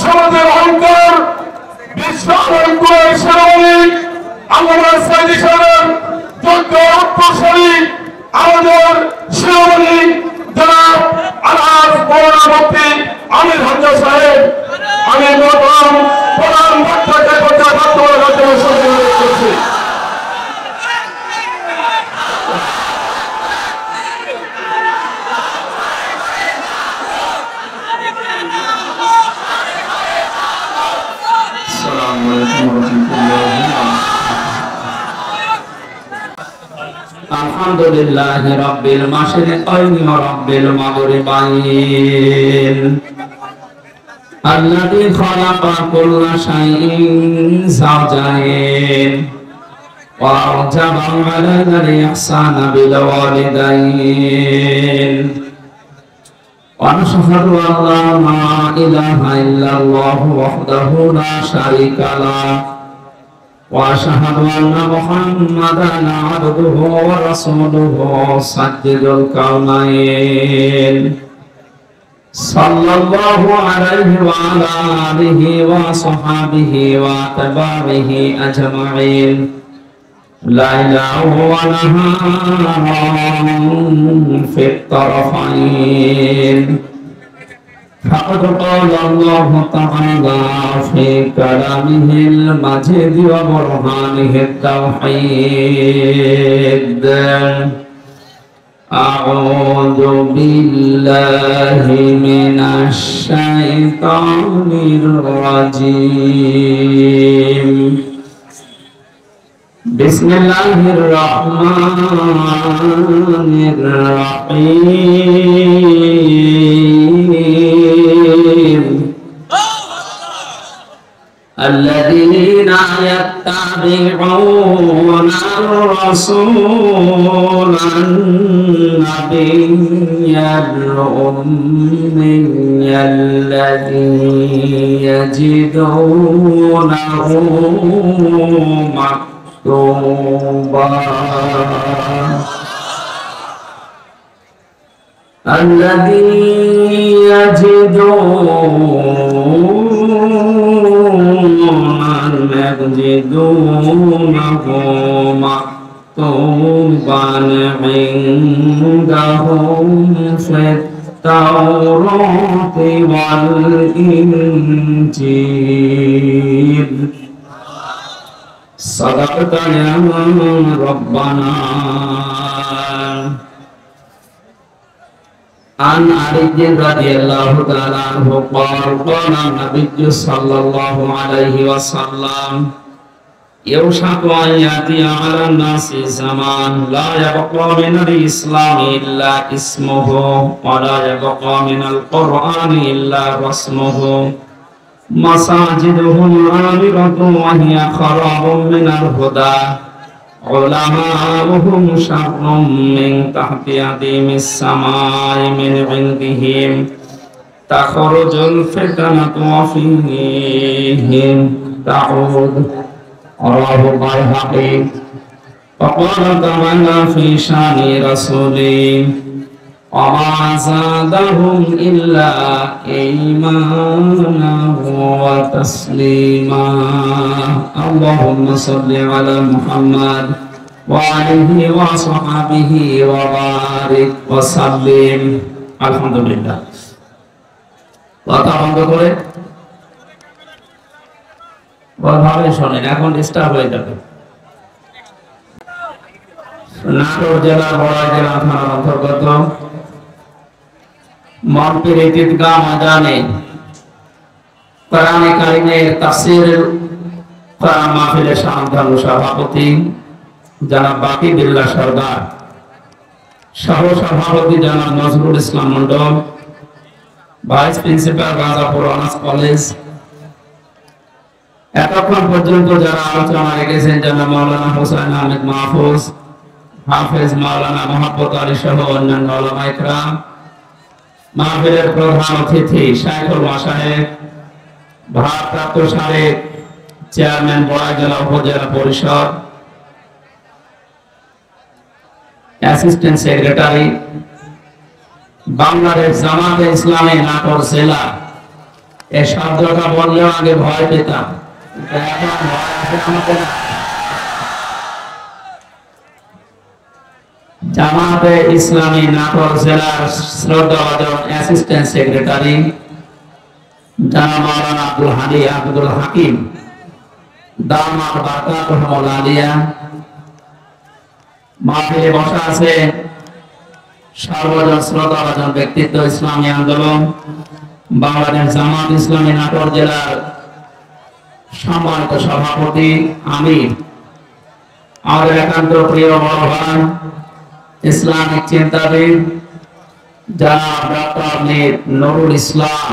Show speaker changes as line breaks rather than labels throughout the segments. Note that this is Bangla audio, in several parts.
সমাজের অহংকার আমাদের সাইদি সাহেবের যোগ্য উত্তরসূরি আমাদের শিরোমণি জনাব আলহাজ মৌলানা মুফতি আমির হামজা সাহেব, আমি প্রধান বক্তাকে বক্তব্য করছি।
আলহামদুলিল্লাহি রাব্বিল মাশরিকাইনি ওয়া রাব্বিল মাগরিবাইন আল্লাযী খালাকা কুল্লা শাইইন যাওজাইন ওয়া আওজাবা আলাইনা আল-ইহসানা বিল ওয়ালিদাইন ওয়া নাশহাদু আল্লা ইলাহা ইল্লাল্লাহু ওয়াহদাহু লা শারীকা লাহু وأشهد أن محمدا عبده ورسوله سيد الكونين صلى الله عليه وعلى آله وصحبه وأتباعه أجمعين ليلا ونهارا في الطرفين فقد قال الله تعالى في كلامه المجيد وبرهانه التوحيد أعوذ بالله من الشيطان الرجيم بسم الله الرحمن الرحيم الذين يتبعون الرسول النبي الأمي الذي يجدونه مكتوبا الذي يجدونه مكتوبا عندهم في التوراة والإنجيل صدقت يا ربنا. عن علي رضي الله تعالى عنه قال قال النبي صلى الله عليه وسلم يوشك أن يأتي على الناس زمان لا يبقى من الإسلام إلا اسمه ولا يبقى من القرآن إلا رسمه مساجدهم عامرة وهي خراب من الهدى علماؤهم شر من تحت أديم السماء من عندهم تخرج الفتنة وفيهم تعود. رواه البيهقي. وقال تعالى في شان رسوله وما زادهم إلا إيمانا وتسليما. اللهم صل على محمد وآله وصحبه وبارك وسلم. الحمد لله. কথা বন্ধ করে ভাবে শোনেন, এখন ডিস্টার্ব হয়ে যাবে। নাটোর জেলার বড়াই জেলা থানার অন্তর্গত মনপির ঈদগাহ ময়দানে কোরআনে কারিমের তাফসীর কোরআন মাহফিলের সাধারণ সভাপতি জনাব বাকি বিল্লাহ সরদার, সহ সভাপতি জনাব Nazrul Islam Mondal, vice principal Rajapur honours college, এতক্ষণ পর্যন্ত যারা আলোচনা রেখেছেন জনাব মাওলানা হোসেন আহমেদ মাহফুজ, হাফেজ মাওলানা মোহাম্মদ আলী সহ অন্যান্য উলামা ইকরাম, মাহফিলের প্রধান অতিথি শাইখুল মাশায়েখ, ভারপ্রাপ্ত সাবেক চেয়ারম্যান বড়াই জেলা উপজেলা পরিষদ, অ্যাসিস্ট্যান্ট সেক্রেটারি, বাংলাদেশ জামাতে ইসলামী নাটোর জেলা এই শব্দটা বললেও আগে ভয় পেতাম, এখন ভয় আসে আমাকে না। জামাতে ইসলামী নাটোর জেলার শ্রদ্ধাভাজন অ্যাসিস্ট্যান্ট সেক্রেটারি জনাব মাওলানা আব্দুল হাদি আব্দুল হাকিম দামাত বারাকাতুহুল আলিয়া, মাহফিলে বসা আছে সর্বজন শ্রদ্ধাভাজন ব্যক্তিত্ব, ইসলামী আন্দোলন বাংলাদেশ জামাত ইসলামী নাটোর জেলার সম্মানিত সভাপতি আমির, আমাদের একান্ত প্রিয় বড় ভাই ইসলামিক চিন্তাবিদ জনাব ডক্টর মীর নুরুল ইসলাম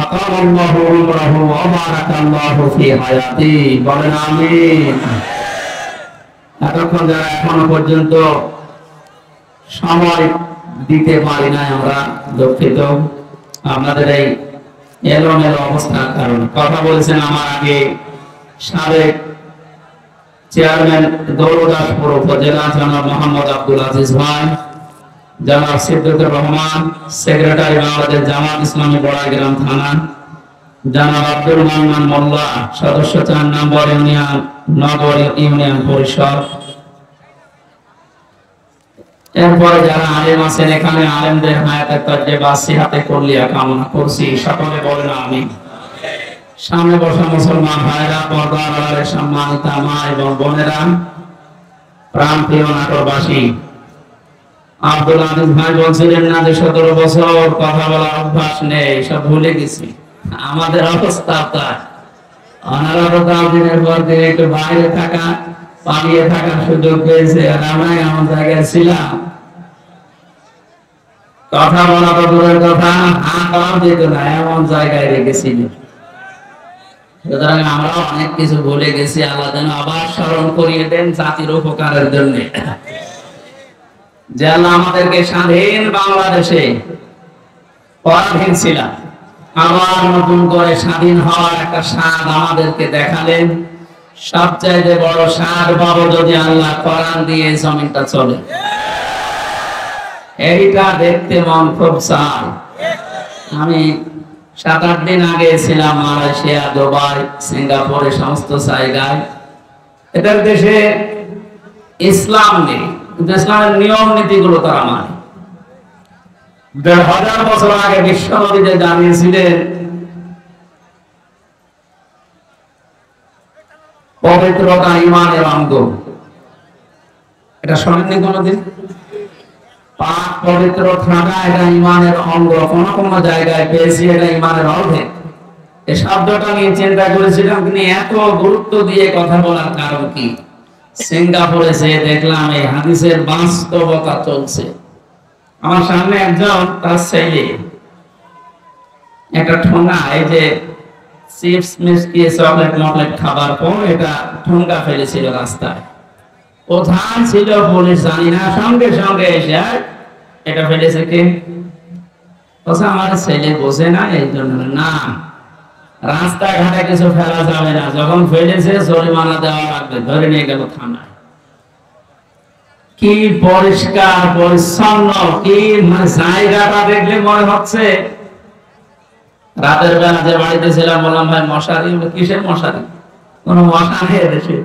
আকামাল্লাহু উমরাহু ওয়া বারাকাল্লাহু ফি হায়াতি, বলেন আমিন। এতক্ষণ যারা এখনো পর্যন্ত সময় দিতে পারি না আমরা দুঃখিত, আপনাদের এই এলোমেলো অবস্থার কারণে। কথা বলেছেন আমার আগে সাবেক চেয়ারম্যান দৌলতদাসপুর উপজেলা জনাব মোহাম্মদ আব্দুল আজিজ ভাই, জনাব সিদ্দিকুর রহমান সেক্রেটারি বাংলাদেশ জামাত ইসলামী বড়াইগ্রাম থানা, জনাব আব্দুল মান্নান মোল্লা সদস্য 4 নম্বর ইউনিয়ন নগর ইউনিয়ন পরিষদ। এরপরে যারা আলেম আছেন এখানে আলেমদের হায়াতের তজ্জেবা সিহাতে কুল্লিয়া কামনা করছি, সকলে বলেন আমিন। সামনে বসা মুসলমান ভাইরা, পর্দার আড়ালে সম্মানিত মা এবং বোনেরা, প্রাণপ্রিয় নাটোরবাসী, আব্দুল আজিজ ভাই বলছিলেন না যে 17 বছর কথা বলার অভ্যাস নেই, সব ভুলে গেছি। আমাদের অবস্থা তাই, অনারত দিনের পর দিন একটু বাইরে থাকা পালিয়ে থাকার সুযোগ পেয়েছে, আর আমরা এমন জায়গায় ছিলাম কথা বলা তো দূরের কথা, হাঁটাও যেত না, এমন জায়গায় রেখেছিল। সুতরাং আমরা অনেক কিছু ভুলে গেছি, আল্লাহ যেন আবার স্মরণ করিয়ে দেন জাতির উপকারের জন্য, যে আল্লাহ আমাদেরকে স্বাধীন বাংলাদেশে পরাধীন ছিলাম, আবার নতুন করে স্বাধীন হওয়ার একটা স্বাদ আমাদেরকে দেখালেন। সবচাইতে বড় স্বাদ পাবো যদি আল্লাহ কোরআন দিয়ে জমিনটা চলে, এইটা দেখতে মন খুব চায়। আমি 7-8 দিন আগে ছিলাম মালয়েশিয়া, দুবাই, সিঙ্গাপুরে, সমস্ত জায়গায়। এদের দেশে ইসলাম নেই, কিন্তু ইসলামের নিয়ম নীতিগুলো তারা মানে। 1000 বছর আগে বিশ্ব নবীতে জানিয়েছিলেন পবিত্রতা ঈমানের অঙ্গ। এটা শোনেননি কোনদিন? পাক পবিত্র থাকা এটা ঈমানের অঙ্গ, কোন কোন জায়গায় পেয়েছি এটা ঈমানের অর্ধেক। এই শব্দটা নিয়ে চিন্তা করেছিলাম, কিন্তু এত গুরুত্ব দিয়ে কথা বলার কারণ কি? সিঙ্গাপুরে যে দেখলাম এই হাদিসের বাস্তবতা চলছে। আমার সামনে একজন তার ছেলে একটা ঠোঙা, এই যে চিপস মিষ্টি চকলেট মকলেট খাবার পর এটা ঠোঙা ফেলেছিল রাস্তায়। কোথায় ছিল পুলিশ জানি না, সঙ্গে সঙ্গে এসে এটা ফেলেছে কে? আমার ছেলে বোঝে না, এই জন্য না, রাস্তাঘাটে কিছু ফেলা যাবে না, যখন ফেলেছে জরিমানা দেওয়া লাগবে। ধরে নিয়ে গেল থানায়। কি পরিষ্কার পরিচ্ছন্ন, কি জায়গাটা দেখলে মনে হচ্ছে। রাতের বেলা যে বাড়িতে ছিলাম বললাম ভাই মশারি, কিসের মশারি? কোন মশা নেই দেশে।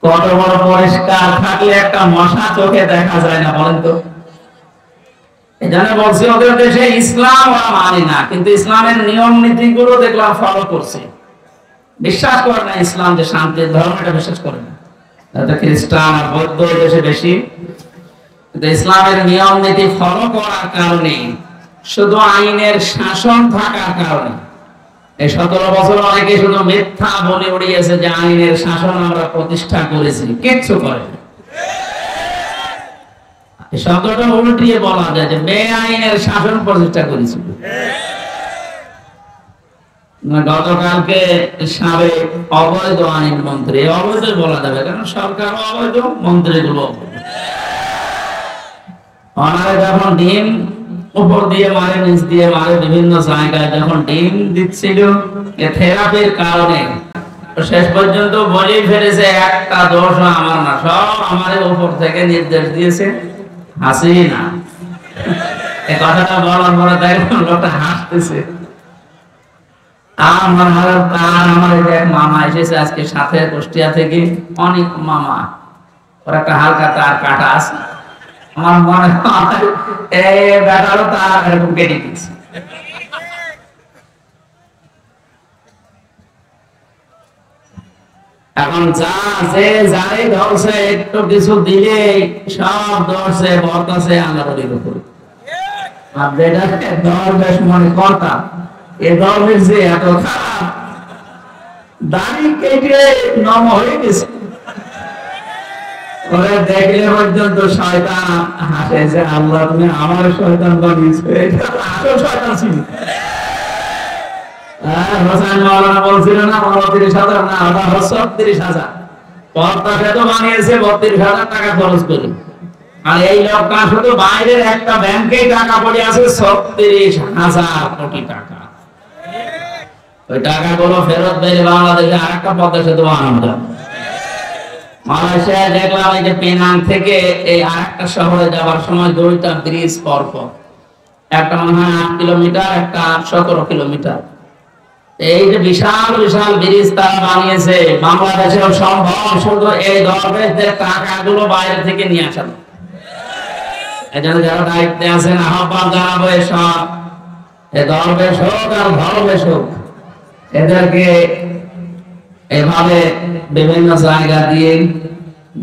কত বড় পরিষ্কার থাকলে একটা মশা চোখে দেখা যায় না বলেন তো? এখানে বলছি ওদের দেশে ইসলাম ওরা মানে না, কিন্তু ইসলামের নিয়ম নীতি গুলো দেখলাম ফলো করছে। বিশ্বাস করে না ইসলাম যে শান্তির ধর্ম, এটা বিশ্বাস করে না। খ্রিস্টান আর বৌদ্ধ দেশে বেশি, কিন্তু ইসলামের নিয়ম নীতি ফলো করার কারণে, শুধু আইনের শাসন থাকার কারণে এই 17 বছর অনেকে শুধু মিথ্যা বলে উড়িয়েছে যে আইনের শাসন আমরা প্রতিষ্ঠা করেছি, কিচ্ছু করে না। এই শব্দটা উল্টিয়ে বলা যায় যে বেআইনের শাসন প্রতিষ্ঠা করেছিল। গতকালকে সাবেক অবৈধ আইন মন্ত্রী, অবৈধ বলা যাবে কারণ সরকার অবৈধ, মন্ত্রীগুলো ওনারা যখন ডিম উপর দিয়ে মারে, নিচ দিয়ে মারে, বিভিন্ন জায়গায় যখন ডিম দিচ্ছিল থেরাপির কারণে, শেষ পর্যন্ত বলেই ফেলেছে একটা দোষ আমার না, সব আমাদের উপর থেকে নির্দেশ দিয়েছে হাসিনা। এই কথাটা বলার পরে দেখলাম লোকটা হাসতেছে। আমার এক মামা এসেছে আজকে সাথে কুষ্টিয়া থেকে, অনেক মামা, ওর একটা হালকা তার কাটা আছে, আমার মনে হয় এই বেটারও তার এরকম কেটে দিচ্ছে। এখন যা যে যাই ধরছে একটু কিছু দিলে সব ধরছে বলতেছে আল্লাহর উপরে। আর যেটা দরবেশ মনে কর্তা, এ দরবেশ যে এত খারাপ, দাড়ি কেটে নম হয়ে গেছে, ওরা দেখলে পর্যন্ত শয়তান হাসে যে আল্লাহ তুমি আমার শয়তান বানিয়েছো, এটা আসল শয়তান ছিল। হোসেন মাওলানা বলছিল না ৩৯,০০০ না, ওটা ৩৬,০০০। পর্দাকে তো বানিয়েছে ৩২,০০০ টাকা খরচ করে, আর এই লোকটা শুধু বাইরের একটা ব্যাংকে টাকা পড়ে আছে ৩৬,০০০ কোটি টাকা। ওই টাকাগুলো ফেরত পেলে বাংলাদেশে আর একটা পদ্মা সেতু বানানো যাবে। মালয়েশিয়ায় দেখলাম এই যে পেনাং থেকে এই আরেকটা শহরে যাওয়ার সময় 2টা ব্রিজ পরপর, একটা মনে হয় 8 কিলোমিটার, একটা 17 কিলোমিটার। এই যে বিশাল বিশাল ব্রিজ তারা বানিয়েছে, বাংলাদেশেও সম্ভব শুধু এই দরবেশদের টাকাগুলো বাইরে থেকে নিয়ে আসা। এই জন্য যারা দায়িত্বে আছেন আহ্বান জানাবো, এসব এ দরবেশ হোক আর ধর্মেশ হোক, এদেরকে এভাবে বিভিন্ন জায়গা দিয়ে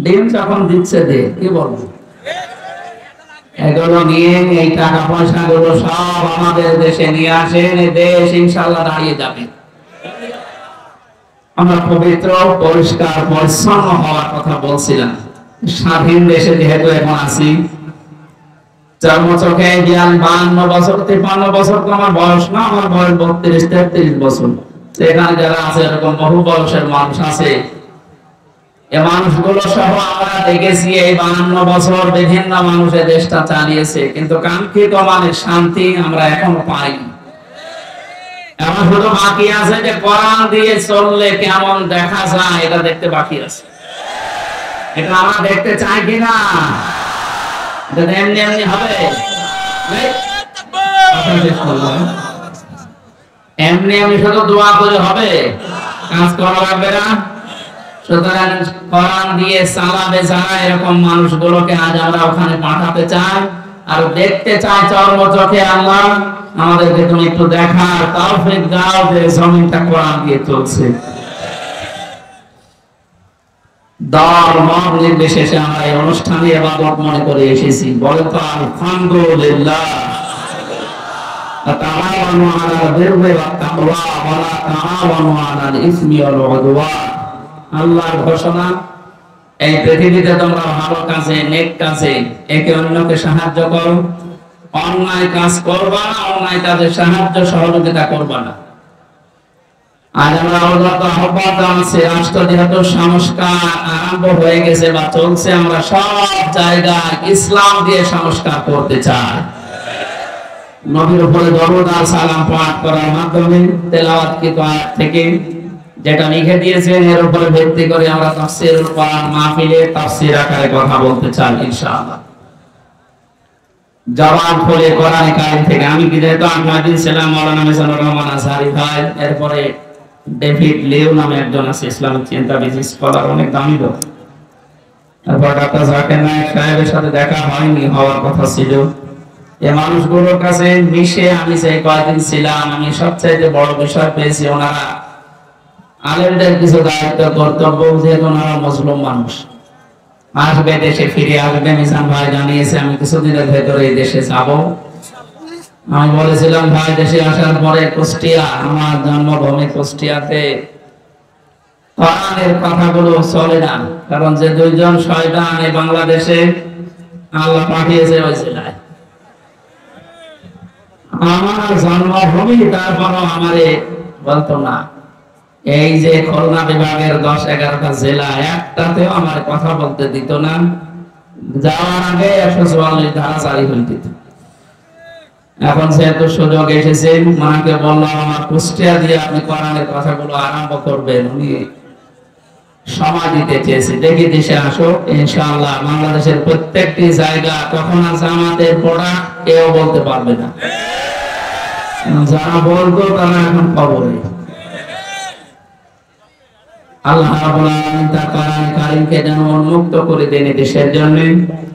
ডিম যখন দিচ্ছে দে, কি বলবো, এগুলো নিয়ে এই টাকা পয়সা গুলো সব আমাদের দেশে নিয়ে আসেন, এই দেশ ইনশাআল্লাহ দাঁড়িয়ে যাবে। আমরা পবিত্র পরিষ্কার পরিচ্ছন্ন হওয়ার কথা বলছিলাম। স্বাধীন দেশে যেহেতু এখন আছি, চর্মচোখে 52 বছর 53 বছর তো আমার বয়স না, আমার বয়স 32-33 বছর। সেখানে যারা আছে এরকম বহু বয়সের মানুষ আছে, এই মানুষগুলো সহ আমরা দেখেছি এই 52 বছর বিভিন্ন মানুষের দেশটা চালিয়েছে, কিন্তু কাঙ্ক্ষিত মানের শান্তি আমরা এখনো পাইনি। এখন শুধু বাকি আছে যে কোরআন দিয়ে চললে কেমন দেখা যায়, এটা দেখতে বাকি আছে। এটা আমরা দেখতে চাই কিনা? এটা এমনি এমনি হবে? এমনি এমনি শুধু দোয়া করে হবে? কাজ করা লাগবে না? সুতরাং কোরআন দিয়ে চালাবে যারা, এরকম মানুষগুলোকে আজ আমরা ওখানে পাঠাতে চাই আর দেখতে চাই চর্মচোখে। আল্লাহ আমাদেরকে তুমি একটু দেখার তৌফিক দাও যে জমিনটা কোরআন দিয়ে চলছে। দল মত নির্বিশেষে আমরা এই অনুষ্ঠানে ইবাদত মনে করে এসেছি। বলে তো আলহামদুলিল্লাহ। তাআওয়ানু আলাল বিররি ওয়াত তাকওয়া ওয়া লা তাআওয়ানু আলাল ইসমি ওয়াল উদওয়ান। আল্লাহর ঘোষণা, এই পৃথিবীতে তোমরা ভালো কাজে, নেক কাজে একে অন্যকে সাহায্য করো, অন্যায় কাজ করবা না, অন্যায় কাজে সাহায্য সহযোগিতা করবা না। আজ আমরা আহ্বান জানাচ্ছি, রাষ্ট্র যেহেতু সংস্কার আরম্ভ হয়ে গেছে বা চলছে, আমরা সব জায়গায় ইসলাম দিয়ে সংস্কার করতে চাই। নবীর উপরে দরুদ আর সালাম পাঠ করার মাধ্যমে তেলাওয়াতকৃত আয়াত থেকে যেটা লিখে দিয়েছেন এর উপরে ভিত্তি করে আমরা তাফসীরুল কোরআন মাহফিলে তাফসীর আকারে কথা বলতে চাই ইনশাআল্লাহ। জবান খুলে কোরআন কারীম থেকে। আমি যেহেতু আহমদ ছিলাম, মাওলানা মিজানুর রহমান আজহারি ভাই, এরপরে ডেভিড লিও নামে একজন আছে ইসলামিক চিন্তাবিদ স্কলার, অনেক দামি লোক। তারপর ডক্টর জাকির নায়েক সাহেবের সাথে দেখা হয়নি, হওয়ার কথা ছিল। এই মানুষগুলোর কাছে মিশে আমি যে কয়েকদিন ছিলাম, আমি সবচেয়ে বড় বিষয় পেয়েছি, ওনারা আলেমদের কিছু দায়িত্ব কর্তব্য, যেহেতু ওনারা মুসলিম মানুষ, আসবে, দেশে ফিরে আসবে। মিজান ভাই জানিয়েছে আমি কিছুদিনের ভেতরে এই দেশে যাব। আমি বলেছিলাম ভাই দেশে আসার পরে কুষ্টিয়া, আমার জন্মভূমি কুষ্টিয়াতে কোরআনের কথাগুলো চলে না, কারণ যে দুইজন শয়তান এই বাংলাদেশে আল্লাহ পাঠিয়েছে ওই জেলায়। আমার জন্মভূমি, তারপরও আমারে বলতো না। এই যে খুলনা বিভাগের 10-11টা জেলা, একটাতেও আমার কথা বলতে দিত না। যাওয়ার আগে 144 ধারা জারি হয়ে দিত। এখন যেহেতু সুযোগ এসেছে, মাকে বললাম আমার কুষ্টিয়া দিয়ে আপনি কোরআনের কথাগুলো আরম্ভ করবেন। উনি সময় দিতে চেয়েছি। দেখি দেশে আসো, ইনশাআল্লাহ বাংলাদেশের প্রত্যেকটি জায়গা কখন জামাতের পড়া কেউ বলতে পারবে না। যারা বলতো তারা এখন কবরে। আল্লাহ রাব্বুল আলামিন তার কোরআন কারীমকে যেন উন্মুক্ত করে দেন দেশের জন্য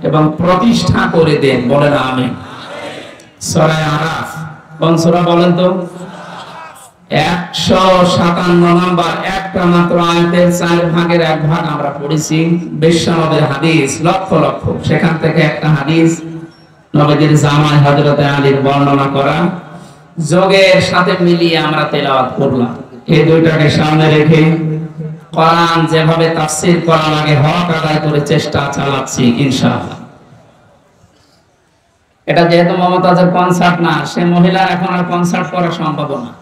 এবং প্রতিষ্ঠা করে দেন, বলেন আমিন। সূরা আরাফ কোন সূরা বলেন তো? 157 নম্বর, একটা মাত্র আয়াতের 4 ভাগের 1 ভাগ আমরা পড়েছি। বিশ্বনবীর হাদিস লক্ষ লক্ষ, সেখান থেকে একটা হাদিস নবীর জামাই হযরত আলীর বর্ণনা করা যোগের সাথে মিলিয়ে আমরা তেলাওয়াত করলাম। এই দুইটাকে সামনে রেখে কোরআন যেভাবে তাফসীর করা লাগে হক আদায় করে চেষ্টা চালাচ্ছি ইনশাআল্লাহ। এটা যেহেতু মমতাজের কনসার্ট না, সে মহিলার এখন আর কনসার্ট করা সম্ভব না,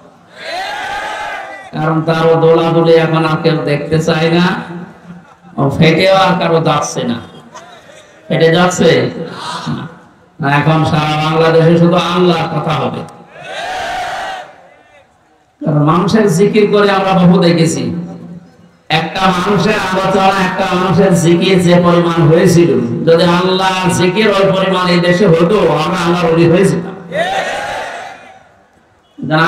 কারণ তারও দোলাদুলি এখন আর কেউ দেখতে চায় না, ও ফেটেও আর কারো যাচ্ছে না। ফেটে যাচ্ছে না, এখন সারা বাংলাদেশে শুধু আল্লাহর কথা হবে। কারণ মানুষের জিকির করে আমরা বহু দেখেছি, একটা মানুষের আলোচনা, একটা মানুষের জিকির যে পরিমাণ হয়েছিল, যদি আল্লাহ জিকির ওই পরিমাণ এই দেশে হতো, আমরা আল্লাহর ওলি হয়েছিলাম।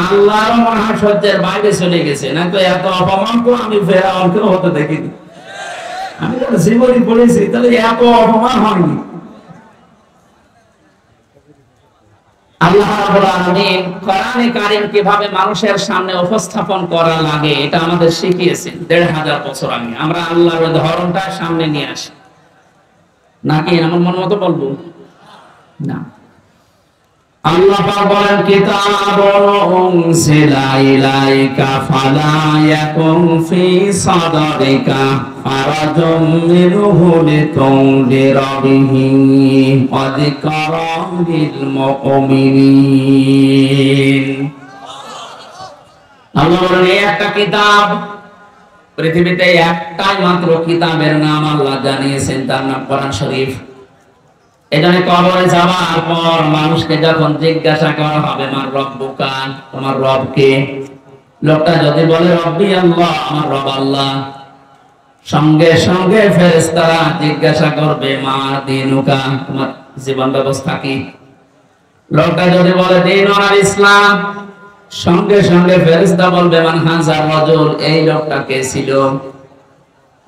আল্লাহর মহাসজ্জের বাইরে চলে গেছে, না তো এত অপমান তো আমি ফেরাউনকেও হতে দেখিনি। আমি তো জীবনী পড়েছি, তাহলে এত অপমান হয়নি। আল্লাহ রাব্বুল আলামিন কোরআনে কারীম কিভাবে মানুষের সামনে উপস্থাপন করা লাগে এটা আমাদের শিখিয়েছেন ১৫০০ বছর আগে। আমরা আল্লাহর ধরনটা সামনে নিয়ে আসি, নাকি আমার মন মতো বলবো না। আল্লাহ পাক বলেন, কিতাবুন উনজিলা ইলাইকা ফালা ইয়াকুন ফি সাদরিকা হারাজুম মিনহু লিতুনদিরা বিহি ওয়া যিকরা লিল মুমিনিন। আল্লাহ বলেন, এই একটা কিতাব, পৃথিবীতে একটাই মাত্র কিতাবের নাম আল্লাহ জানিয়েছেন, তার নাম কোরআন শরীফ। এজন্য কবরে যাওয়ার পর মানুষকে যখন জিজ্ঞাসা করা হবে মান রব্বুকা, তোমার রব কে, লোকটা যদি বলে রব্বি আল্লাহ, আমার রব আল্লাহ, সঙ্গে সঙ্গে ফেরেশতারা জিজ্ঞাসা করবে মা দীনুকা, তোমার জীবন ব্যবস্থা কি। লোকটা যদি বলে দীনুল ইসলাম, সঙ্গে সঙ্গে ফেরেশতা বলবে মান হাযার রাজুল, এই লোকটা কে ছিল।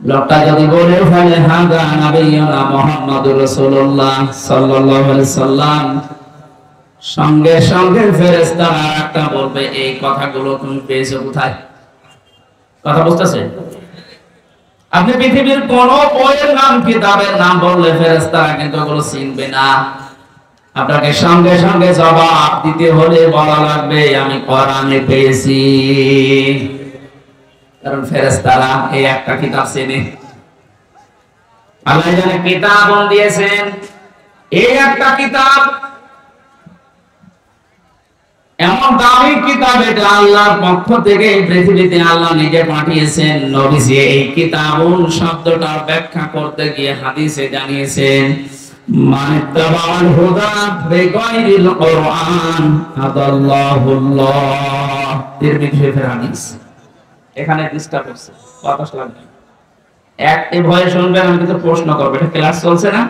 লোকটা যদি বলে ফেলে হাদা নবিয়ুনা মুহাম্মাদুর রাসূলুল্লাহ সাল্লাল্লাহু আলাইহি সাল্লাম, সঙ্গে সঙ্গে ফেরেশতারা একটা বলবে এই কথাগুলো তুমি পেয়েছো কোথায়। কথা বুঝতেছেন? আপনি পৃথিবীর কোন বইয়ের নাম, কিতাবের নাম বললে ফেরেশতারা কিন্তু ওগুলো চিনবে না। আপনাকে সঙ্গে সঙ্গে জবাব দিতে হলে বলা লাগবে আমি কোরআনে পেয়েছি, কারণ ফেরেশতারা এই একটা কিতাব চেনে। আল্লাহ জানে কিতাব দিয়েছেন, এই একটা কিতাব এমন দামি কিতাব, এটা আল্লাহর পক্ষ থেকে পৃথিবীতে আল্লাহ নিজে পাঠিয়েছেন। নবীজি এই কিতাবুন শব্দটার ব্যাখ্যা করতে গিয়ে হাদিসে জানিয়েছেন মানিত্তাবাল হুদা বিগাইরিল কুরআন আদাল্লাহুল্লাহ। তিরমিজি শরীফের হাদিস। এখানে ডিস্টার্ব হচ্ছে, বাতাস লাগবে, একটি ভয়ে শুনবেন, আমি কিন্তু প্রশ্ন করব। এটা ক্লাস চলছে না?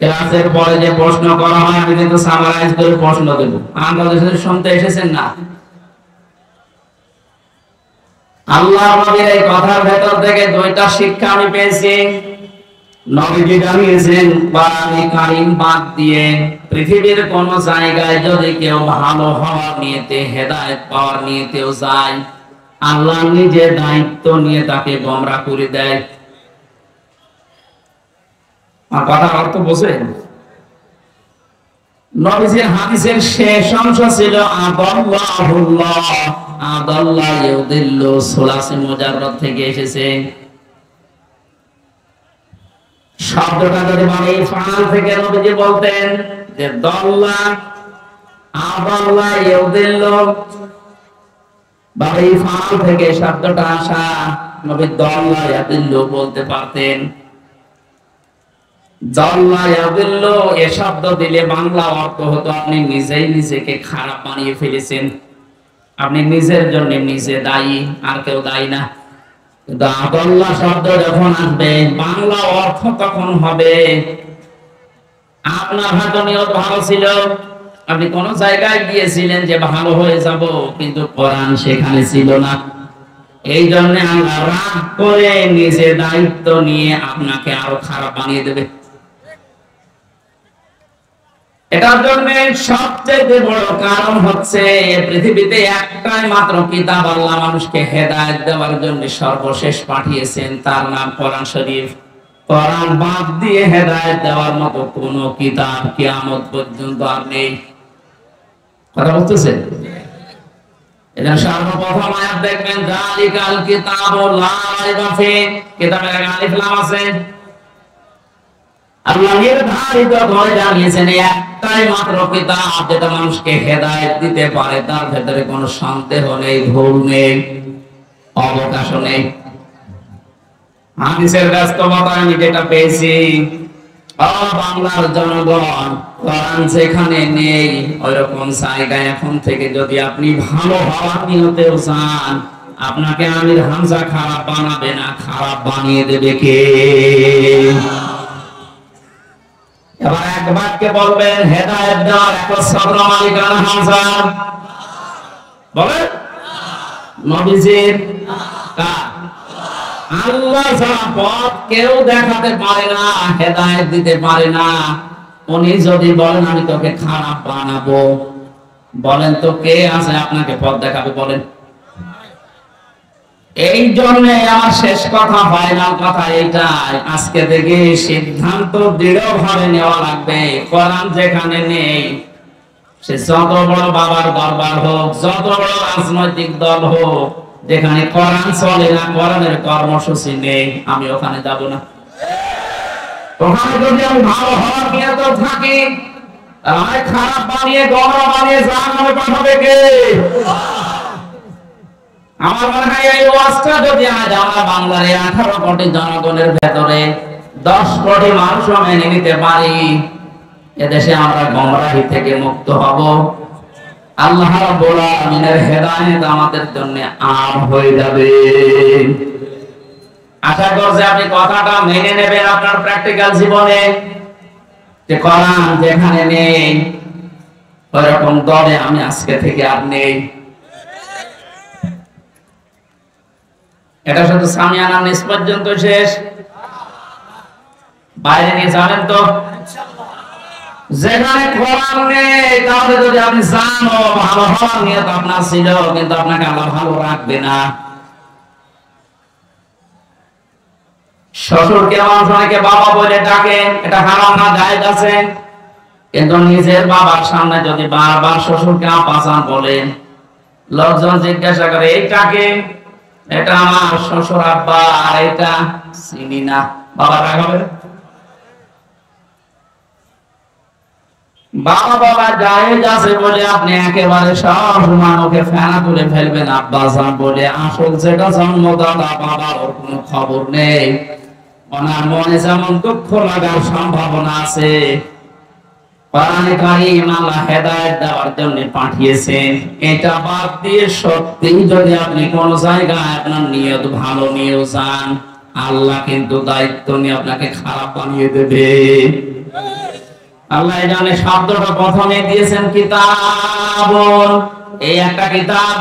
ক্লাসের পরে যে প্রশ্ন করা হয় আমি কিন্তু সামারাইজ করে প্রশ্ন দেব। আপনারা যদি শুনতে এসেছেন না, আল্লাহ নবীর এই কথার ভেতর থেকে দুইটা শিক্ষা আমি পেয়েছি। নবীজি জানিয়েছেন কোরআনে কারীম বাদ দিয়ে পৃথিবীর কোন জায়গায় যদি কেউ ভালো হওয়ার নিয়তে, হেদায়েত পাওয়ার নিয়তেও যায়, আল্লাহ নিজে দায়িত্ব নিয়ে তাকে গোমরাহ করে দেয়। আর কথার অর্থ বোঝেন? নবীজির হাদিসের শেষ অংশ ছিল আদাল্লাহুল্লাহ, আদাল্লাহ ইউদিল্লু, সুলাসি মুজাররদ থেকে এসেছে। শব্দটা যদি মানে ফাল থেকে নবীজি বলতেন যে দাল্লা আদাল্লাহ ইউদিল্লু, বা এই ফাল থেকে শব্দটা আসা, নবী দাল্লা ইয়াদিল্লু বলতে পারতেন। দাল্লা ইয়াদিল্লু এ শব্দ দিলে বাংলা অর্থ হতো আপনি নিজেই নিজেকে খারাপ বানিয়ে ফেলেছেন, আপনি নিজের জন্য নিজে দায়ী, আর কেউ দায়ী না। কিন্তু আদাল্লাহ শব্দ যখন আসবে বাংলা অর্থ তখন হবে আপনার হয়তো নিয়ত ভালো ছিল, আপনি কোন জায়গায় গিয়েছিলেন যে ভালো হয়ে যাব, কিন্তু কোরআন সেখানে ছিল না। এই জন্য আল্লাহ রাগ করে নিজে দায়িত্ব নিয়ে আপনাকে আরো খারাপ বানিয়ে দেবে। এটার জন্য সবচেয়ে বড় কারণ হচ্ছে পৃথিবীতে একটাই মাত্র কিতাব আল্লাহ মানুষকে হেদায়েত দেওয়ার জন্য সর্বশেষ পাঠিয়েছেন, তার নাম কোরআন শরীফ। কোরআন বাদ দিয়ে হেদায়েত দেওয়ার মতো কোন কিতাব কিয়ামত পর্যন্ত আর নেই। কথা বুঝতেছেন? এটা সর্বপ্রথম আয়াত দেখবেন, যালিকাল কিতাবু লা রাইবা ফিহি, কিতাবের আগে আলিফ লাম আছে। আল্লাহ নির্ধারিত করে জানিয়েছেন একটাই মাত্র কিতাব যেটা মানুষকে হেদায়েত দিতে পারে, তার ভেতরে কোনো সন্দেহ নেই, ভুল নেই, অবকাশ নেই। হাদিসের বাস্তবতায় আমি যেটা পেয়েছি, বাংলার জনগণ, কোরআন যেখানে নেই ওইরকম জায়গায় এখন থেকে যদি আপনি ভালো হওয়ার নিয়তেও চান, আপনাকে আমির হামজা খারাপ বানাবে না, খারাপ বানিয়ে দেবে কে? এবার এক বাক্যে বলবেন হেদায়েত দেওয়ার একচ্ছত্র মালিকানা হামজা। বলেন নবীজির কার? আল্লাহ ছাড়া পথ কেউ দেখাতে পারে না, হেদায়েত দিতে পারে না। উনি যদি বলেন আমি তোকে খারাপ বানাবো, বলেন তো কে আছে আপনাকে পথ দেখাবে? বলেন। এই জন্য আমার শেষ কথা, ফাইনাল কথা এইটাই, আজকে থেকে সিদ্ধান্ত দৃঢ়ভাবে নেওয়া লাগবে। কোরআন যেখানে নেই, সে যত বড় বাবার দরবার হোক, যত বড় রাজনৈতিক দল হোক, যেখানে কোরআন চলে না, কোরআনের কর্মসূচি নেই, আমি ওখানে যাব না। ওখানে যদি আমি ভালো হওয়ার নিয়ত থাকি, তাহলে খারাপ বানিয়ে গহরা বানিয়ে জাহান্নামে পাঠাবে কে? আমার মনে হয় এই ওয়াজটা যদি আজ আমরা বাংলার 18 কোটি জনগণের ভেতরে 10 কোটি মানুষও মেনে নিতে পারি, এদেশে আমরা গোমরাহি থেকে মুক্ত হব। আল্লাহ রাব্বুল আলামিনের হেদায়েত আমাদের জন্য আম হয়ে যাবে। আশা করছি আপনি কথাটা মেনে নেবেন আপনার প্র্যাকটিক্যাল জীবনে, যে কোরআন যেখানে নেই ওইরকম দলে আমি আজকে থেকে আর নেই। এটা শুধু সামিয়ানা নিস পর্যন্ত শেষ, বাইরে নিয়ে যাবেন তো। যেখানে কোরআন নেই, তাহলে যদি আপনি জানো ভালো হওয়ার নিয়ত আপনার ছিল, কিন্তু আপনাকে আল্লাহ ভালো রাখবে না। শ্বশুরকে মানুষ অনেকে বাবা বলে ডাকে, এটা হারাম না জায়েজ আছে, কিন্তু নিজের বাবার সামনে যদি বারবার শ্বশুরকে আপাচান বলেন, লোকজন জিজ্ঞাসা করে এইটাকে, এটা আমার শ্বশুর আব্বা, আর এটা চিনি না, বাবা রাগ হবে? বাবা বাবা জায়েজ আছে বলে আপনি একেবারে সব মানুষকে ফেনা তুলে ফেলবেন আব্বা জান বলে, আসল যেটা জন্মদাতা বাবার ওর কোনো খবর নেই। ওনার মনে যেমন দুঃখ লাগার সম্ভাবনা আছে, কোরআনে কারীম আল্লাহ হেদায়েত দেওয়ার জন্য পাঠিয়েছেন। এটা বাদ দিয়ে সত্যি যদি আপনি কোন জায়গায় আপনার নিয়ত ভালো নিয়েও যান, আল্লাহ কিন্তু দায়িত্ব নিয়ে আপনাকে খারাপ বানিয়ে দেবে। আল্লাহ জানে শব্দটা প্রথমে দিয়েছেন কিতাব, এই একটা কিতাব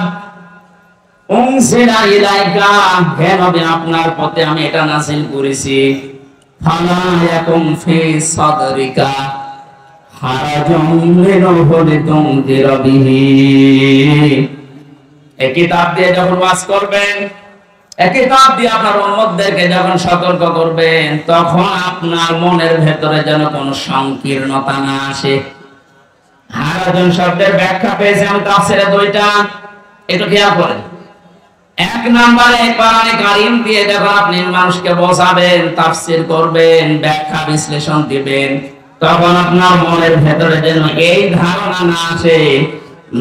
উনসিলা ইলাইকা, হে নবী আপনার প্রতি আমি এটা নাযিল করেছি। ফালা ইয়াকুম ফি সাদরিকা হারাজুম মিনহু লিতুনদিরা বিহি, এই কিতাব দিয়ে যখন ওয়াজ করবেন, এই কিতাব দিয়ে আপনার উম্মতদেরকে যখন সতর্ক করবেন, তখন আপনার মনের ভেতরে যেন কোনো সংকীর্ণতা না আসে। হারাজুন শব্দের ব্যাখ্যা পেয়েছি আমি তাফসীরে 2টা, একটু খেয়াল করেন। এক নম্বরে কোরআনে কারীম দিয়ে যখন আপনি মানুষকে বোঝাবেন, তাফসীর করবেন, ব্যাখ্যা বিশ্লেষণ দিবেন, তখন আপনার মনের ভেতরে যেন এই ধারণা না আসে,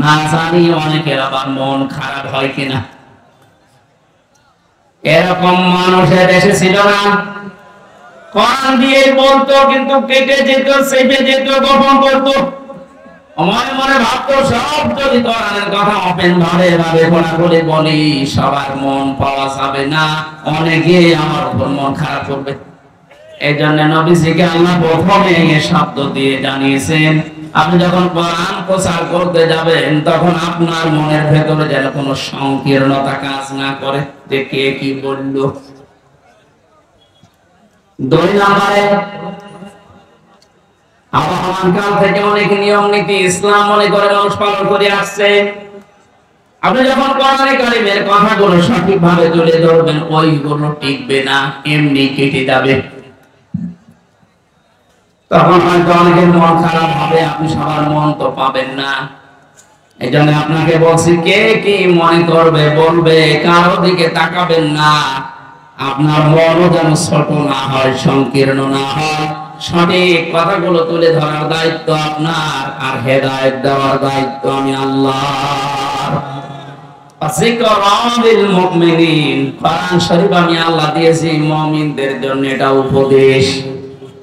না জানি অনেকের আবার মন খারাপ হয় কিনা। এরকম মানুষের দেশে ছিল না, কোরআন দিয়ে বলতো কিন্তু কেটে যেত, চেপে যেত, গোপন করতো। মনে মনে ভাবতো সব যদি কোরআনের কথা ওপেন ভাবে ভাবে খোলাখুলি বলি সবার মন পাওয়া যাবে না, অনেকে আমার উপর মন খারাপ করবে। এই জন্য নবীজিকে আল্লাহ প্রথমে এই শব্দ দিয়ে জানিয়েছেন, আপনি যখন কোরআন প্রচার করতে যাবেন তখন আপনার মনের ভেতরে যেন কোনো সংকীর্ণতা কাজ না করে যে কে কি বলল। 2 নম্বরে আবহাওয়ার কাল থেকে অনেক নিয়ম নীতি ইসলাম মনে করে মানুষ পালন করে আসছে। আপনি যখন কোরআনে কারিমের কথাগুলো সঠিকভাবে তুলে ধরবেন ওইগুলো টিকবে না, এমনি কেটে যাবে। তখন হয়তো অনেকের মন খারাপ হবে, আপনি সবার মন তো পাবেন না। এই জন্য আপনাকে বলছি কে কি মনে করবে বলবে, কারো দিকে তাকাবেন না। আপনার মনও যেন ছোট না হয়, সংকীর্ণ না হয়। সঠিক কথাগুলো তুলে ধরার দায়িত্ব আপনার, আর হেদায়েত দেওয়ার দায়িত্ব আমি আল্লাহর। আসিকরাবিল মুমিনিন, কোরআন শরীফ আমি আল্লাহ দিয়েছি মুমিনদের জন্য, এটা উপদেশ।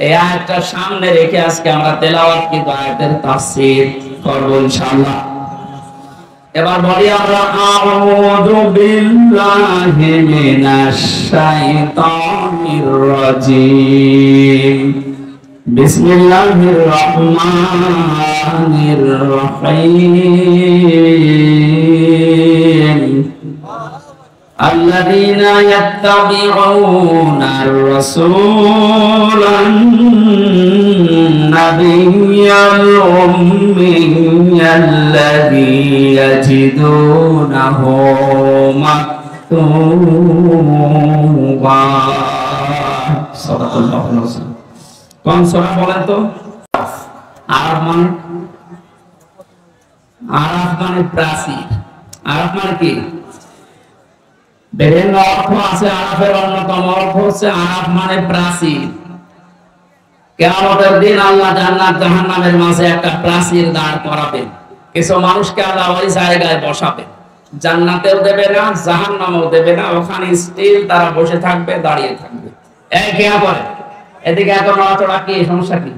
এই আয়াতটা সামনে রেখে আজকে আমরা তেলাওয়াত কি আয়াতের তাফসীর করব ইনশাআল্লাহ। এবার বলি আমরা আউযু বিল্লাহি মিনাশ শাইতানির রাজীম। বিসমিল্লাহির রহমানির রহিম। الذين يتبعون الرسول النبي الأمي الذي يجدونه مكتوبا صدق الله العظيم। কোন সূরা বলেন তো? আরাফ মানে প্রাচীর। আরাফ মানে কি? বিভিন্ন অর্থ আছে। আরাফের অন্যতম অর্থ হচ্ছে আরাফ মানে প্রাচীর। কিয়ামতের দিন আল্লাহ জান্নাত জাহান্নামের মাঝে একটা প্রাচীর দাঁড় করাবেন। কিছু মানুষকে আল্লাহ ওই জায়গায় বসাবে, জান্নাতেও দেবে না জাহান্নামেও দেবে না, ওখানে স্টিল তারা বসে থাকবে, দাঁড়িয়ে থাকবে। এই কেয়া করে এদিকে এত নড়াচড়া, কি সমস্যা কি?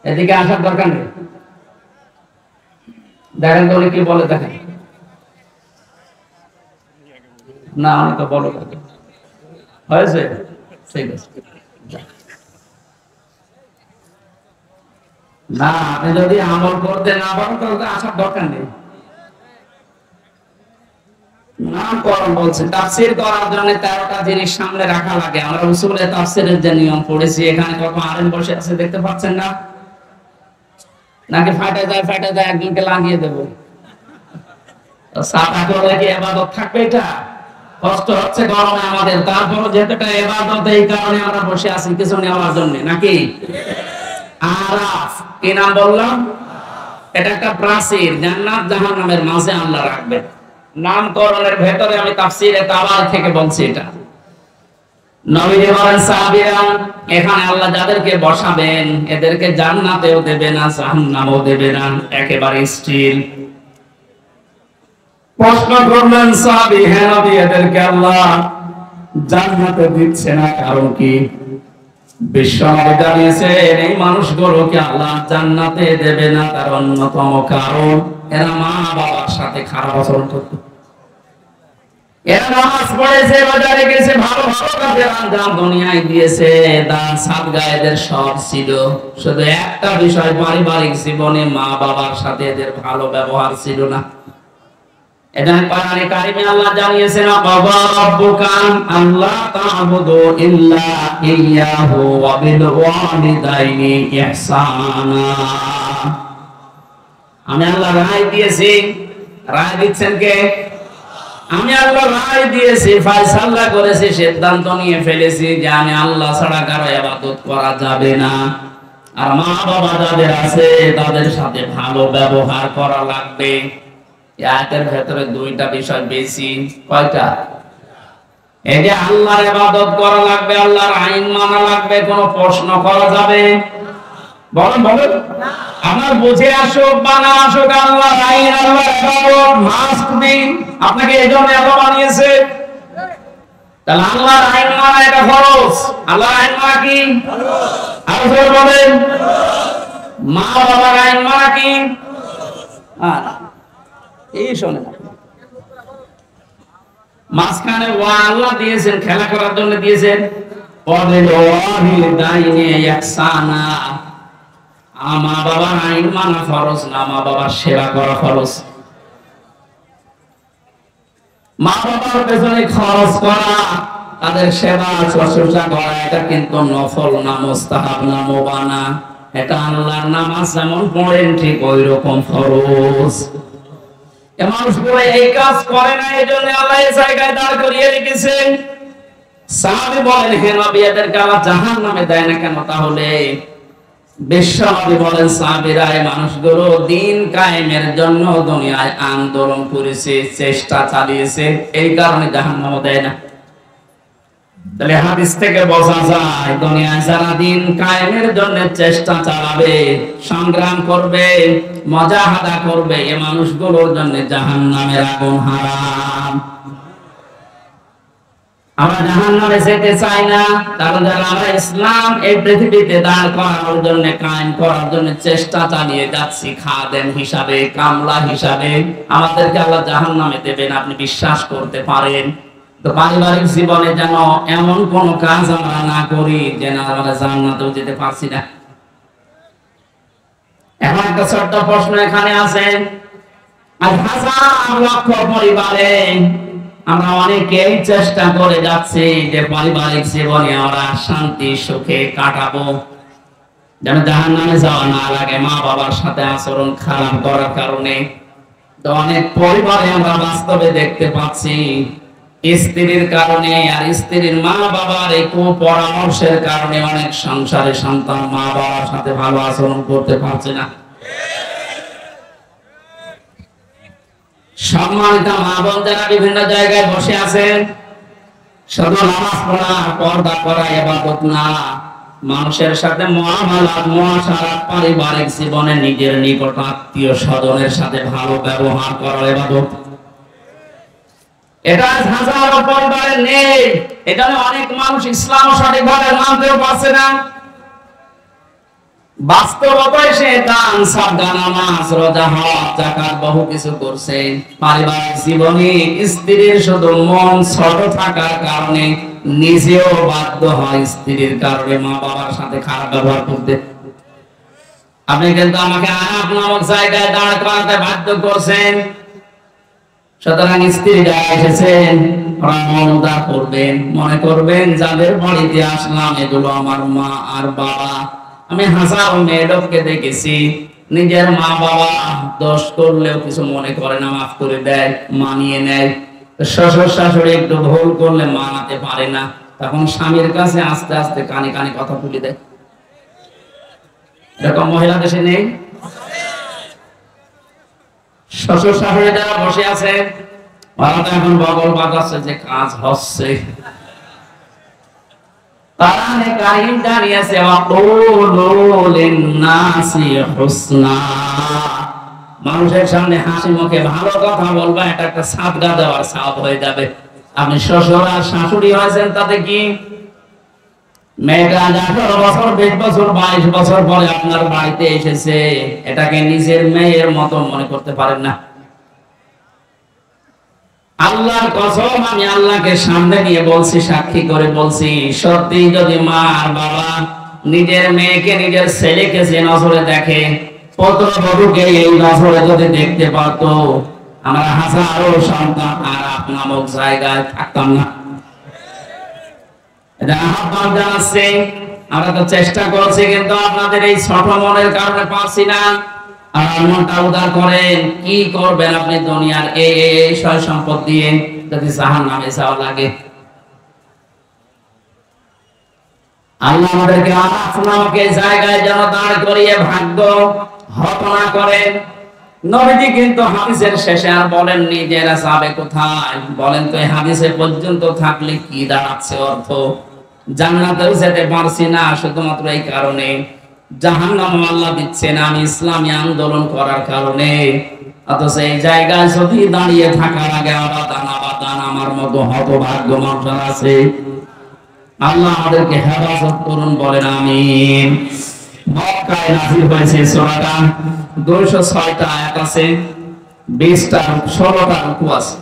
এদিকে আসার দরকার নেই। দেখেন তো উনি কি বলে, দেখেন না আমি তো বলো হয়েছে, ঠিক আছে। না আপনি যদি আমল করতে না পারেন তাহলে আসার দরকার নেই। নাম করণ বলছে তাফসীর করার জন্য 13টা জিনিস সামনে রাখা লাগে। আমরা উসুলে তাফসীরের যে নিয়ম পড়েছি, এখানে কত আলেম বসে আছে দেখতে পাচ্ছেন না? নাকি ফাটে যায় একজনকে লাগিয়ে দেব? সাদা করলে কি ইবাদত থাকবে? এটা কষ্ট হচ্ছে গরমে আমাদের, তারপর যেহেতু এটা ইবাদত এই কারণে আমরা বসে আছি কিছু নেওয়ার জন্য, নাকি? আরাফ কি নাম বললাম? এটা একটা প্রাচীর, জান্নাত জাহান্নামের মাঝে আল্লাহ রাখবেন। নামকরণের ভেতরে আমি তাফসীরে তাবারি থেকে বলছি এটা। নবীজি বলেন সাহাবীরা, এখানে আল্লাহ যাদেরকে বসাবেন এদেরকে জান্নাতেও দেবে না জাহান্নামেও দেবে না, একেবারে স্টিল। প্রশ্ন করলেন সাহাবী, হ্যাঁ নবী এদেরকে আল্লাহ জান্নাতে দিচ্ছে না কারণ কি? বিশ্বনবী জানিয়েছেন এই মানুষগুলোকে আল্লাহ জান্নাতে দেবে না তার অন্যতম কারণ এরা মা বাবার সাথে খারাপ আচরণ করত। এরা নামাজ পড়েছে, বাজারে গেছে, ভালো ভালো কাজের আঞ্জাম দুনিয়ায় দিয়েছে, দান সাদকা এদের সব ছিল, শুধু একটা বিষয় পারিবারিক জীবনে মা বাবার সাথে এদের ভালো ব্যবহার ছিল না। এখানে কোরআনে কারিমে আল্লাহ জানিয়েছেন বাবা রাব্বুকা আল্লাহ তা'বুদু ইল্লা ইয়্যাহু ওয়া বিল ওয়ালিদাইনি ইহসানা। আমি আল্লাহ রায় দিয়েছি, রায় দিচ্ছেন কে? আমি আল্লাহ রায় দিয়েছি, ফয়সালা করেছি, সিদ্ধান্ত নিয়ে ফেলেছি যে আমি আল্লাহ ছাড়া কারো ইবাদত করা যাবে না, আর মা বাবা যাদের আছে তাদের সাথে ভালো ব্যবহার করা লাগবে। আয়াতের ভেতরে দুইটা বিষয় বেশি। কয়টা? এই যে আল্লাহর ইবাদত করা লাগবে, আল্লাহর আইন মানা লাগবে, কোনো প্রশ্ন করা যাবে? বলেন বলেন। আপনার বুঝে আসুক বা না আসুক, আল্লাহর আইন আল্লাহর ইবাদত মাস্ট বি। আপনাকে এই জন্য আল্লাহ বানিয়েছে, তাহলে আল্লাহর আইন মানা এটা ফরজ। আল্লাহর আইন মানা কি? ফরজ। আর বলেন মা বাবার আইন মানা কি? এই শোনেন, মাঝখানে আল্লাহ দিয়েছেন খেলা করার জন্য দিয়েছেন। মা বাবার আইন মানা ফরজ না, মা বাবার সেবা করা ফরজ। মা বাবার পেছনে খরচ করা, তাদের সেবা শুশ্রূষা করা, এটা কিন্তু নফল না, মুস্তাহাব না, মুবাহ না। এটা আল্লাহর নামাজ যেমন পড়েন ঠিক ওই রকম ফরজ। মানুষগুলো এই কাজ করে না, এই জন্য আল্লাহ এই জায়গায় দাঁড় করিয়ে রেখেছেন। সাহাবী বলেন, হে নবী, এদেরকে আল্লাহ জাহান্নামে দেয় না কেন? তাহলে বিশ্বনবী বলেন, সাহাবীরা এই মানুষগুলো দিন কায়েমের জন্য দুনিয়ায় আন্দোলন করেছে, চেষ্টা চালিয়েছে, এই কারণে জাহান্নামে দেয় না। তাহলে হাদিস থেকে বোঝা যায়, দুনিয়ায় যারা দিন কায়েমের জন্য চেষ্টা চালাবে, সংগ্রাম করবে, মুজাহাদা করবে, এই মানুষগুলোর জন্য জাহান্নামের আগুন হারাম। আমরা জাহান্নামে যেতে চাই না, কারণ যারা আমরা ইসলাম এই পৃথিবীতে দাঁড় করানোর জন্য, কায়েম করার জন্য চেষ্টা চালিয়ে যাচ্ছি, খাদেম হিসাবে, কামলা হিসাবে, আমাদেরকে আল্লাহ জাহান্নামে দেবেন, আপনি বিশ্বাস করতে পারেন। তো পারিবারিক জীবনে যেন এমন কোন কাজ আমরা না করি যে আমরা জান্নাতেও যেতে পারছি না। এখন একটা ছোট্ট প্রশ্ন এখানে আছে, আজ হাজার লক্ষ পরিবারে আমরা অনেকেই চেষ্টা করে যাচ্ছি যে পারিবারিক জীবনে আমরা শান্তি সুখে কাটাবো, যেন জাহান্নামে যাওয়া না লাগে মা বাবার সাথে আচরণ খারাপ করার কারণে। তো অনেক পরিবারে আমরা বাস্তবে দেখতে পাচ্ছি, স্ত্রীর কারণে আর স্ত্রীর মা বাবার এই কুপরামর্শের কারণে অনেক সংসারে সন্তান মা বাবার সাথে ভালো আচরণ করতে পারছে না। সম্মানিত মা বোন যারা বিভিন্ন জায়গায় বসে আছেন, শুধু নামাজ পড়া, পর্দা করা ইবাদত না, মানুষের সাথে মুআমালাত, মুআশারাত, পারিবারিক জীবনে নিজের নিকট আত্মীয় স্বজনের সাথে ভালো ব্যবহার করা ইবাদত। এটা হাজারো পরিবারে নেই। এখানে অনেক মানুষ ইসলাম সঠিকভাবে মানতেও পারছে না। বাস্তবতায় সে দান, সাদকা, নামাজ, রোজা, হজ, যাকাত বহু কিছু করছে, পারিবারিক জীবনে স্ত্রীর শুধু মন ছোট থাকার কারণে নিজেও বাধ্য হয় স্ত্রীর কারণে মা বাবার সাথে খারাপ ব্যবহার করতে। আপনি কিন্তু আমাকে আনাপ নামক জায়গায় দাঁড় করাতে বাধ্য করছেন। সুতরাং স্ত্রীরা এসেছেন, ওরা মন উদার করবেন, মনে করবেন যাদের বাড়িতে আসলাম এগুলো আমার মা আর বাবা। আমি হাজারো মেয়ে লোককে দেখেছি, নিজের মা বাবা দোষ করলেও কিছু মনে করে না, মাফ করে দেয়, মানিয়ে নেয়। শ্বশুর শাশুড়ি একটু ভুল করলে মানাতে পারে না, তখন স্বামীর কাছে আস্তে আস্তে কানে কানে কথা তুলে দেয়। এরকম মহিলা দেশে নেই? শ্বশুর শাশুড়ি যারা বসে আছে, ওরা তো এখন বগল বাজাচ্ছে যে কাজ হচ্ছে। কোরআনে কারীম জানিয়েছে, ওয়াকুলু লিন-নাসি হুসনা, মানুষের সামনে হাসি মুখে ভালো কথা বলবা, এটা একটা সাদকা দেওয়ার সওয়াব হয়ে যাবে। আপনি শ্বশুর আর শাশুড়ি হয়েছেন, তাতে কি? মেয়েটা 18 বছর, 20 বছর, 22 বছর পরে আপনার বাড়িতে এসেছে, এটাকে নিজের মেয়ের মতো মনে করতে পারেন না। আল্লাহর কসম, আমি আল্লাহকে সামনে নিয়ে বলছি, সাক্ষী করে বলছি, সত্যি যদি মা আর বাবা নিজের মেয়েকে, নিজের ছেলেকে যে নজরে দেখে, পুত্রবধূকে এই নজরে যদি দেখতে পারতো, আমরা হাজারো সন্তান আর নামক জায়গায় থাকতাম না। এটা আহ্বান জানাচ্ছি। আমরা তো চেষ্টা করছি, কিন্তু আপনাদের এই ছোট মনের কারণে পারছি না। আর মনটা উদার করেন, কি করবেন আপনি দুনিয়ার এই সয় সম্পদ দিয়ে যদি জাহান্নামে যাওয়া লাগে? আল্লাহ আমাদেরকে আপনাকে জায়গায় যেন দাঁড় করিয়ে ভাগ্য হত না করেন। নবীজি কিন্তু হাদিসের শেষে আর বলেননি যে এরা যাবে কোথায়, বলেন তো এই হাদিসে পর্যন্ত থাকলে কি দাঁড়াচ্ছে অর্থ? জান্নাতেও যেতে পারছি না শুধুমাত্র এই কারণে, জাহান্নাম আল্লাহ দিচ্ছেন আমি ইসলামী আন্দোলন করার কারণে। অথচ এই জায়গায় যদি দাঁড়িয়ে থাকার আগে আবাদান আবাদান আমার মতো হতভাগ্য মানুষ আছে। আল্লাহ আমাদেরকে হেফাজত করুন, বলেন আমিন। মক্কায় নাযিল হয়েছে সূরাটা। 206টা আয়াত আছে, 20টা 16টা রুকু আছে।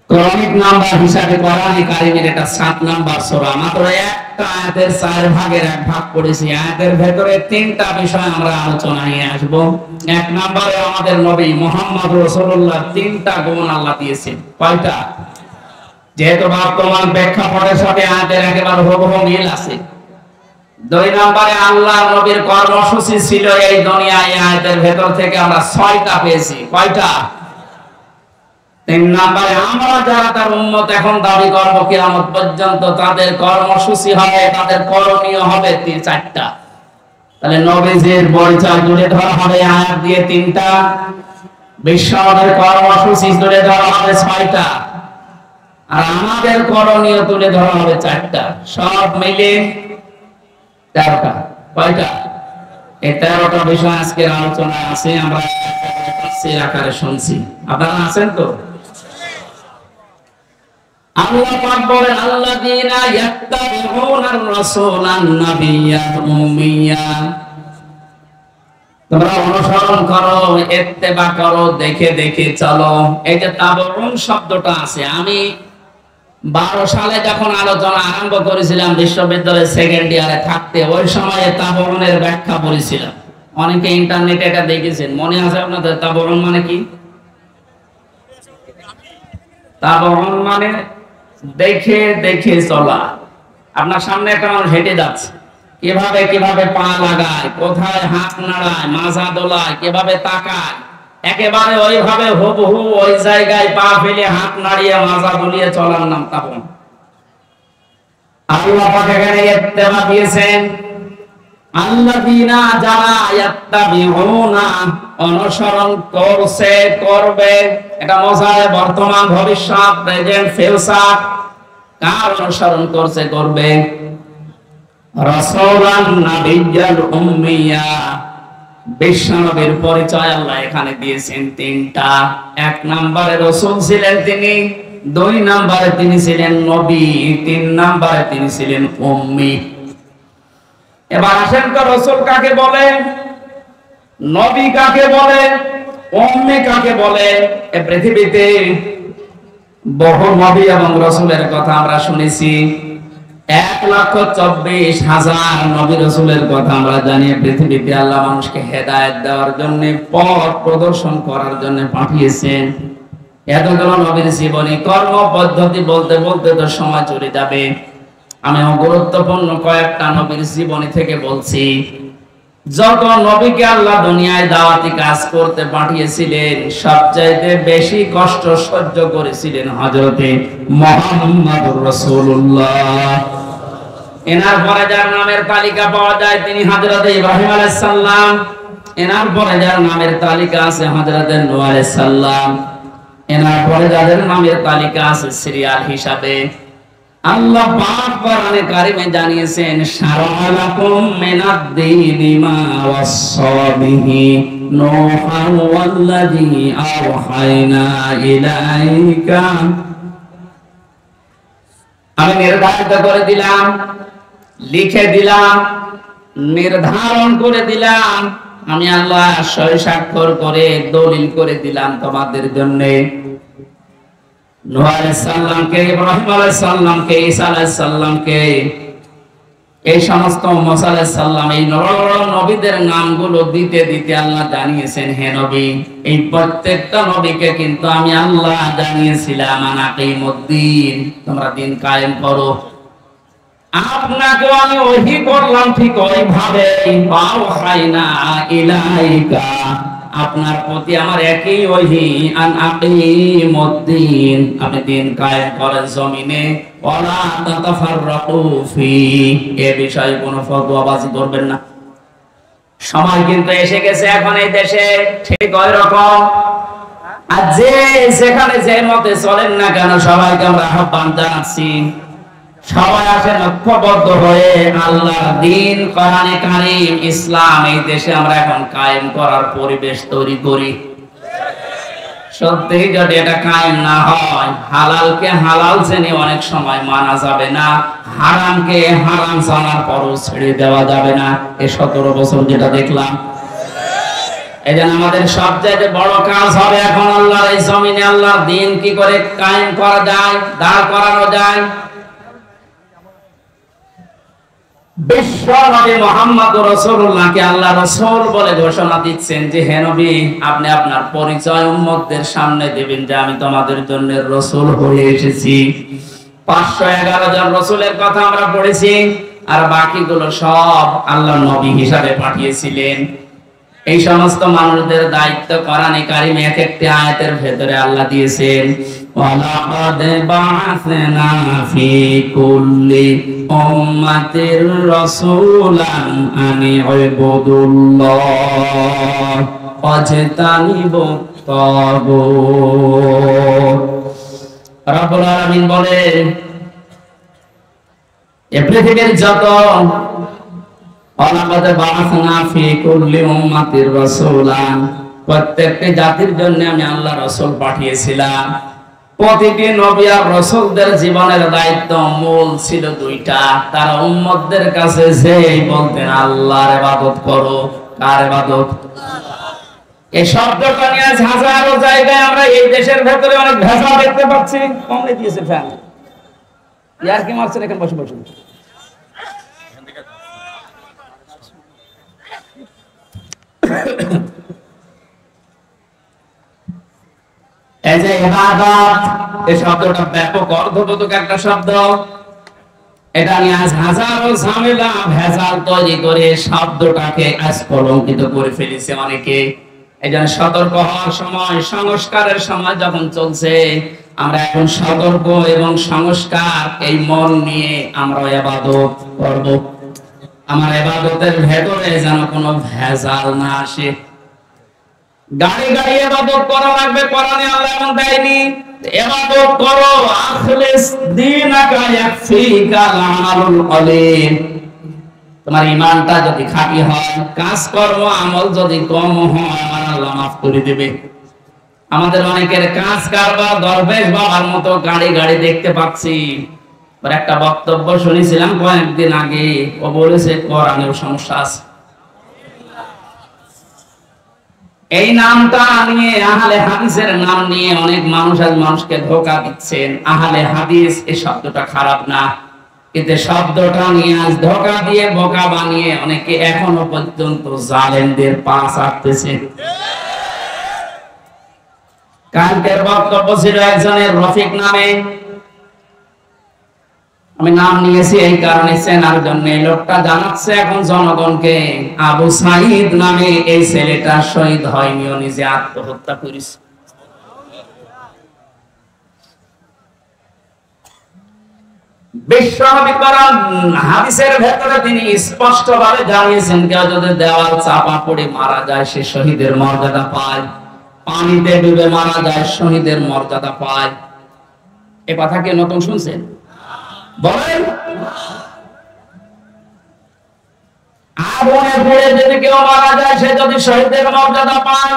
ক্রমিক নাম্বার হিসাবে কোরআনে কারীমের এটা 7 নাম্বার সূরা। মাত্র একটা আয়াতের 4 ভাগের 1 ভাগ করেছি। আয়াতের ভেতরে 3টা বিষয় আমরা আলোচনায় আসব। 1 নম্বরে আমাদের নবী মুহাম্মদ রাসূলুল্লাহ 3টা গুণ আল্লাহ দিয়েছেন। কয়টা? যেহেতু বর্তমান প্রেক্ষাপটের সাথে আয়াতের একেবারে হুবহু মিল আছে। 2 নম্বরে আল্লাহর নবীর কর্মসূচি ছিল এই দুনিয়ায়, আয়াতের ভেতর থেকে আমরা 6টা পেয়েছি। কয়টা? 3 নম্বরে আমরা যারা তার উম্মত এখন দাবি করব কিয়ামত পর্যন্ত, তাদের কর্মসূচি হবে, তাদের করণীয় হবে 4টা। তাহলে নবীজির পরিচয় তুলে ধরা হবে আয়াত দিয়ে 3টা, বিশ্বনবীর কর্মসূচি তুলে ধরা হবে 6টা, আর আমাদের করণীয় তুলে ধরা হবে 4টা। সব মিলে 13টা। কয়টা? এই 13টা বিষয় আজকের আলোচনায় আছে। আমরা তাফসীর আকারে শুনছি। আপনারা আছেন তো? আল্লাহ পাক বলেন আল্লাযীনা ইয়াত্তাবিউনার রাসূলান নাবিয়্যাল উম্মিয়্যা, তোমরা অনুসরণ করো, ইত্তেবা করো, দেখে দেখে চলো। এই যে তাবউন শব্দটা আছে, আমি 12 সালে যখন আলোচনা আরম্ভ করেছিলাম বিশ্ববিদ্যালয়ের সেকেন্ড ইয়ারে থাকতে, ওই সময়ে তাবউনের ব্যাখ্যা পড়েছিলাম। অনেকে ইন্টারনেটে এটা দেখেছেন, মনে আছে আপনাদের? তাবউন মানে কি? তাবউন মানে দেখে দেখে চলা। আপনার সামনে একটা মানুষ হেঁটে যাচ্ছে, কিভাবে কিভাবে পা লাগায়, কোথায় হাত নাড়ায়, মাজা দোলায়, কিভাবে তাকায়, একেবারে ওইভাবে হুবহু ওই জায়গায় পা ফেলে হাত নাড়িয়ে মাজা দুলিয়ে চলার নাম তাবউন। আল্লাহ পাক এখানে ইত্তেবা দিয়েছেন, আল্লাযীনা যারা ইয়াত্তাবিউনা অনুসরণ করছে, করবে। এটা মোজারে বর্তমান, ভবিষ্যৎ, প্রেজেন্ট, ফিউচার। কার অনুসরণ করছে, করবে? রাসূলান নাবিয়্যাল উম্মিয়্যা, বিশ্বনবীর পরিচয় আল্লাহ এখানে দিয়েছেন 3টা। 1 নম্বরে রাসূল ছিলেন তিনি, 2 নম্বরে তিনি ছিলেন নবী, 3 নম্বরে তিনি ছিলেন উম্মি। এবার আসেন তো, রাসূল কাকে বলে, নবী কাকে বলে, উম্মি কাকে বলে? এই পৃথিবীতে বহু নবী এবং রাসূলের কথা আমরা শুনেছি। 1,24,000 নবী রাসূলের কথা আমরা জানি। পৃথিবীতে আল্লাহ মানুষকে হেদায়েত দেওয়ার জন্য, পথ প্রদর্শন করার জন্য পাঠিয়েছেন। এতগুলো নবীর জীবনী, কর্ম পদ্ধতি বলতে বলতে তো সময় চলে যাবে। আমি গুরুত্বপূর্ণ কয়েকটা নবীর জীবনী থেকে বলছি। যত নবীকে আল্লাহ দুনিয়ায় দাওয়াতি কাজ করতে পাঠিয়েছিলেন, সবচাইতে বেশি কষ্ট সহ্য করেছিলেন হযরতে মুহাম্মদুর রাসূলুল্লাহ। এনার পরে যার নামের তালিকা পাওয়া যায় তিনি হযরতে ইব্রাহিম আলাইহিস সালাম। এনার পরে যার নামের তালিকা আছে হযরতে নূহ আলাইহিস সালাম। এনার পরে যাদের নামের তালিকা আছে সিরিয়াল হিসাবে, আল্লাহ পাক কোরআনে কারিমে জানিয়েছেন, শারআ লাকুম মিনাদ-দীনি মা ওয়াসসা বিহি নূহান ওয়াল্লাযী আওহায়না ইলাইকা। আমি নির্ধারিত করে দিলাম, লিখে দিলাম, নির্ধারণ করে দিলাম, আমি আল্লাহ সই স্বাক্ষর করে দলিল করে দিলাম তোমাদের জন্য। নূহ আলাইহিস সালামকে, ইব্রাহিম আলাইহিস সালামকে, ঈসা আলাইহিস সালামকে, এই সমস্ত মুসা আলাইহিস সালাম, এই নবীদের নামগুলো দিতে দিতে আল্লাহ জানিয়েছেন, হে নবী, এই প্রত্যেকটা নবীকে কিন্তু আমি আল্লাহ জানিয়েছিলাম আনাকিমুদ্দিন, তোমরা দিন কায়েম করো। আপনাকে আমি ওহী করলাম ঠিক ওইভাবে, আওহায়না ইলাইকা, আপনার প্রতি আমার একই ওহী, আন আকিমুদ্দিন, আপনি দিন কায়েম করেন জমিনে, ওয়ালা তাতাফাররাকু ফি, এ বিষয়ে কোনো ফতোয়াবাজি করবেন না। সময় কিন্তু এসে গেছে এখন এই দেশে, ঠিক ওই রকম। আর যে যেখানে যে মতে চলেন না কেন, সবাইকে আমরা আহ্বান জানাচ্ছি, সবাই আসেন ঐক্যবদ্ধ হয়ে আল্লাহর দ্বীন, কোরআনে কারীম, ইসলাম এই দেশে আমরা এখন কায়েম করার পরিবেশ তৈরি করি। সত্যি যদি এটা কায়েম না হয়, হালালকে হালাল জেনে অনেক সময় মানা যাবে না, হারামকে হারাম জানার পরও ছেড়ে দেওয়া যাবে না। এই 17 বছর যেটা দেখলাম, এই জন্য আমাদের সবচেয়ে বড় কাজ হবে এখন আল্লাহর এই জমিনে আল্লাহর দ্বীন কি করে কায়েম করা যায়, দাঁড় করানো যায়। বিশ্ব নবী মুহাম্মদ রাসূলুল্লাহকে আল্লাহ রাসূল বলে ঘোষণা দিচ্ছেন যে হে নবী, আপনি আপনার পরিচয় উম্মতদের সামনে দিবেন যে আমি তোমাদের জন্য রাসূল হয়ে এসেছি। 511 জন রাসূলের কথা আমরা পড়েছি, আর বাকিগুলো সব আল্লাহ নবী হিসাবে পাঠিয়েছিলেন। এই সমস্ত মানুষদের দায়িত্ব কোরআনে কারিমে এক একটি আয়াতের ভেতরে আল্লাহ দিয়েছেন। ওয়ালাকাদ বা'আসনা ফি কুল্লি উম্মাতির রাসূলান আনি ইবুদুল্লাহ ওয়াজতানিবুত তাগুত। রব্বুল আলামিন বলেন, এই পৃথিবীর যত ওয়ালাকাদ বা'আসনা ফি কুল্লি উম্মাতির রাসূলান, প্রত্যেকটি জাতির জন্য আমি আল্লাহ রাসূল পাঠিয়েছিলাম। প্রতিটি নবী আর রাসূলদের জীবনের দায়িত্ব মূল ছিল দুইটা। তারা উম্মতদের কাছে যেই বলতেন আল্লাহর ইবাদত করো। কার ইবাদত? এই শব্দটা নিয়ে হাজারো জায়গায় আমরা এই দেশের ভেতরে অনেক ভাষা দেখতে পাচ্ছি। কমলে দিয়েছে ফ্যান, ইয়ার কি মারছেন এখানে বসে বসে। এই যে ইবাদত, এই শব্দটা ব্যাপক অর্থবোধক একটা শব্দ। এটা নিয়ে আজ হাজারো ঝামেলা ভেজাল তৈরি করে শব্দটাকে আজ কলঙ্কিত করে ফেলেছে অনেকে। এই জন্য সতর্ক হওয়ার সময়, সংস্কারের সময় যখন চলছে, আমরা এখন সতর্ক এবং সংস্কার এই মন নিয়ে আমরা ইবাদত করব। আমার ইবাদতের ভেতরে যেন কোনো ভেজাল না আসে। গাড়ি গাড়ি ইবাদত করা লাগবে, কোরআনে আল্লাহ এমন দেয়নি। ইবাদত করো, আখলিস দীনাকা ইয়াকফিকা আমালুল কলিল। তোমার ঈমানটা যদি খাঁটি হয়, কাজকর্ম আমল যদি কম হয়, আমার আল্লাহ মাফ করে দেবে। আমাদের অনেকের কাজ কারবার দরবেশ বাবার মতো গাড়ি গাড়ি দেখতে পাচ্ছি। একটা বক্তব্য শুনেছিলাম কয়েকদিন আগে, ও বলেছে কোরআনের সমস্যা আছে। এই নামটা নিয়ে, আহলে হাদিসের নাম নিয়ে অনেক মানুষ আজ মানুষকে ধোঁকা দিচ্ছেন। আহলে হাদিস এই শব্দটা খারাপ না, কিন্তু শব্দটা নিয়ে আজ ধোঁকা দিয়ে বোকা বানিয়ে অনেকে এখনো পর্যন্ত জালেমদের পা চাটতেছে। কালকের বক্তব্য ছিল একজনের রফিক নামে, আমি নাম নিয়েছি এই কারণে চেনার জন্য। লোকটা জানাচ্ছে এখন জনগণকে, আবু সাঈদ নামে এই ছেলেটা শহীদ হয়নি, ও নিজে আত্মহত্যা করেছে। বিশ্বনবী কোরআন হাদিসের ভেতরে তিনি স্পষ্টভাবে জানিয়েছেন, কেউ যদি দেওয়াল চাপা পড়ে মারা যায় সে শহীদের মর্যাদা পায়, পানিতে ডুবে মারা যায় শহীদের মর্যাদা পায়। এ কথা কি নতুন শুনছেন? বলেন। আগুনে পুড়ে যদি কেউ মারা যায় সে যদি শহীদের মর্যাদা পায়,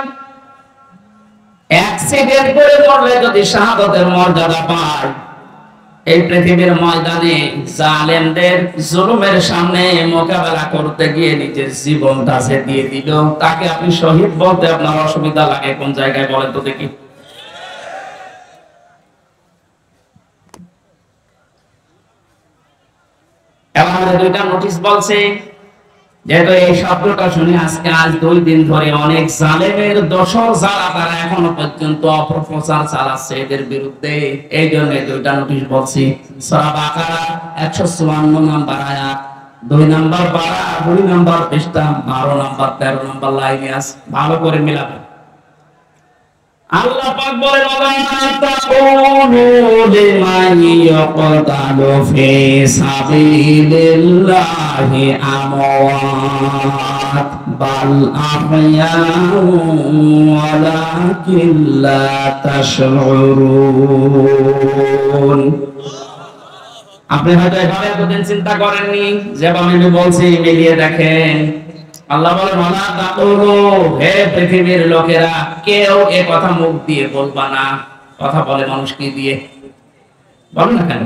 অ্যাক্সিডেন্ট করে মরলে যদি শাহাদাতের মর্যাদা পায়। এই পৃথিবীর ময়দানে জালেমদের জুলুমের সামনে মোকাবেলা করতে গিয়ে নিজের জীবনটা সে দিয়ে দিল, তাকে আপনি শহীদ বলতে আপনার অসুবিধা লাগে কোন জায়গায় বলেন তো দেখি? আমাদের দুইটা নোটিশ বলছে, যেহেতু এই শব্দটা শুনে আজ 2 দিন ধরে অনেক জালেমের দোষর যারা, তারা এখনো পর্যন্ত অপপ্রচার চালাচ্ছে এদের বিরুদ্ধে। এই জন্য দুইটা নোটিশ বলছি। সূরা বাকারা 154 নম্বর আয়াত, 2 নম্বর পারা, 2 নম্বর পৃষ্ঠা, 12 নম্বর 13 নম্বর লাইনে আছে, ভালো করে মিলাবেন। আল্লাহ পাক বলেন, ওয়ালা তাকুনু লিমান ইয়াকতালু ফি সাবিলিল্লাহি আমওয়াত বাল আহয়াউ ওয়ালাকিন লা তাশউরুন। আপনি হয়তো এভাবে এতদিন চিন্তা করেননি, যেভাবে আমি বলছি মিলিয়ে দেখেন। আল্লাহ বলেন ওয়ালা তাকুলু, হে পৃথিবীর লোকেরা, কেউ এ কথা মুখ দিয়ে বলবা না। কথা বলে মানুষ কি দিয়ে? বল না কেন?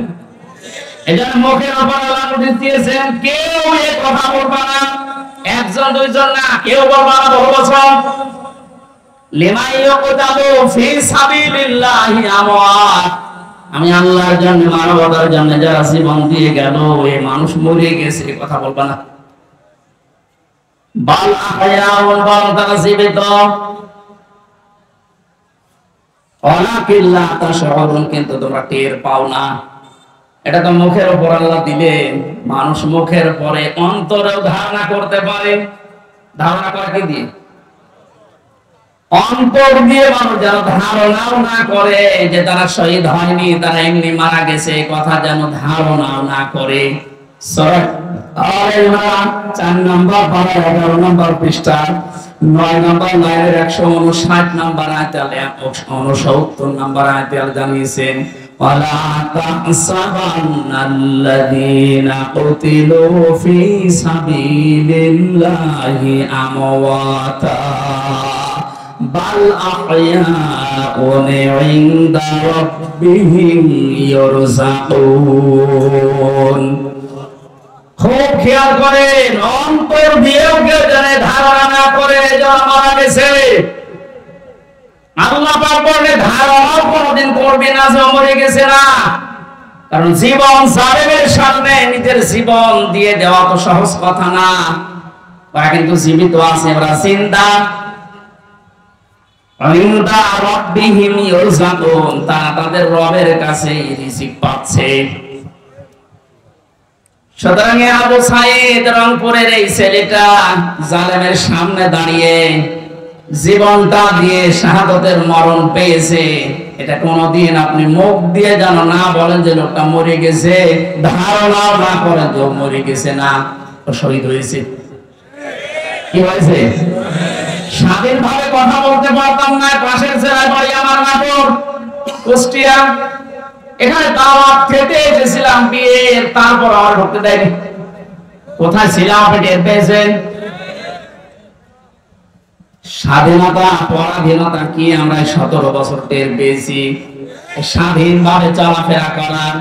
এজন্য মুখের উপর আল্লাহ নোটিশ দিয়েছেন, কেউ এ কথা বলবা না। একজন দুইজন না, কেউ বলবা না। বহু বছর লিমান ইয়াকতালু ফি সাবিলিল্লাহি আমওয়াত, আমি আল্লাহর জন্য, মানবতার জন্য যারা জীবন দিয়ে গেল, এই মানুষ মরে গেছে, কথা বলবা না। বাল আহয়াউন, বরং তারা জীবিত। ওয়ালাকিন লা তাশউরুন, কিন্তু তোমরা টের পাও না। এটা তো মুখের উপর আল্লাহ দিলেন, মানুষ মুখের পরে অন্তরেও ধারণা করতে পারে। ধারণা করে কি দিয়ে? অন্তর দিয়ে। মানুষ যেন ধারণাও না করে যে তারা শহীদ হয়নি, তারা এমনি মারা গেছে, কথা যেন ধারণাও না করে। সূরা আল-ইমরান 4 নম্বর পারা 11 নম্বর পৃষ্ঠা 9 নম্বর লাইনের 159 নম্বর আয়াতে আল্লাহ 69 নম্বর আয়াতে আল্লাহ জানিয়েছেন, ওয়ালা তাহসাবান্নাল্লাযীনা কুতিলু ফি সাবিলিল্লাহি আমওয়াতা বাল আহয়াউন ইনদা রাব্বিহিম ইরযাকুন। খুব খেয়াল করেন, অন্তর দিয়েও কেউ জানে ধারণা না করে যারা মারা গেছে। আল্লাহ পাক বলেন ধারণাও কোনোদিন করবে না যে মরে গেছে না। কারণ জীবন জালেমের সামনে নিজের জীবন দিয়ে দেওয়া তো সহজ কথা না। ওরা কিন্তু জীবিত আছে, ওরা জিন্দা। ইনদা রাব্বিহিম ইরযাকুন, তারা তাদের রবের কাছে রিজিক পাচ্ছে। সুতরাং আবু সাঈদ রংপুরের এই ছেলেটা জালেমের সামনে দাঁড়িয়ে জীবনটা দিয়ে শাহাদাতের মরণ পেয়েছে। এটা কোনদিন আপনি মুখ দিয়ে যেন না বলেন যে লোকটা মরে গেছে, ধারণা না করেন যে মরে গেছে, না, ও শহীদ হয়েছে। কি হয়েছে? স্বাধীনভাবে কথা বলতে পারতাম না। পাশের জেলায় বাড়ি আমার, নাটোর, কুষ্টিয়া। এখানে দাওয়াত খেতে এসেছিলাম বিয়ের, তারপর আর ঢুকতে দেয়নি। কোথায় ছিলাম আপনি টের পেয়েছেন? স্বাধীনতা পরাধীনতা কি আমরা 17 বছর টের পেয়েছি। স্বাধীনভাবে চলাফেরা করার,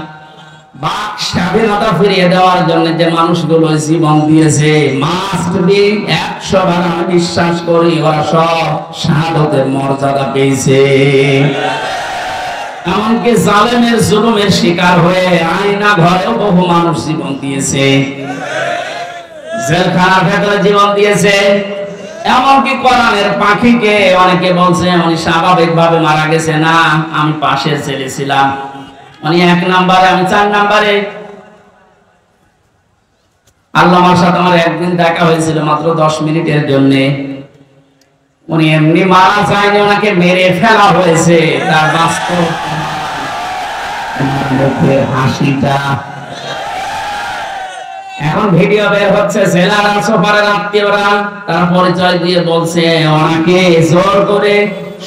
বাক স্বাধীনতা ফিরিয়ে দেওয়ার জন্য যে মানুষগুলো জীবন দিয়েছে, মাস্ট বি 100 বার আমি বিশ্বাস করি ওরা সব শাহাদাতের মর্যাদা পেয়েছে। এমনকি জালেমের জুলুমের শিকার হয়ে আয়না ঘরেও বহু মানুষ জীবন দিয়েছে, জেলখানার ভেতরে জীবন দিয়েছে। এমনকি কোরআনের পাখিকে অনেকে বলছে উনি স্বাভাবিক ভাবে মারা গেছে, না, আমি পাশের ছেলে ছিলাম, উনি 1 নম্বরে, আমি 4 নম্বরে। আল্লাহর সাথে আমার একদিন দেখা হয়েছিল মাত্র 10 মিনিটের জন্য। উনি এমনি মারা যায়নি, ওনাকে মেরে ফেলা হয়েছে। তার বাস্তব মুখের হাসিটা এখন ভিডিও বের হচ্ছে। জেলার সুপারের আত্মীয়রা তার পরিচয় দিয়ে বলছে ওনাকে জোর করে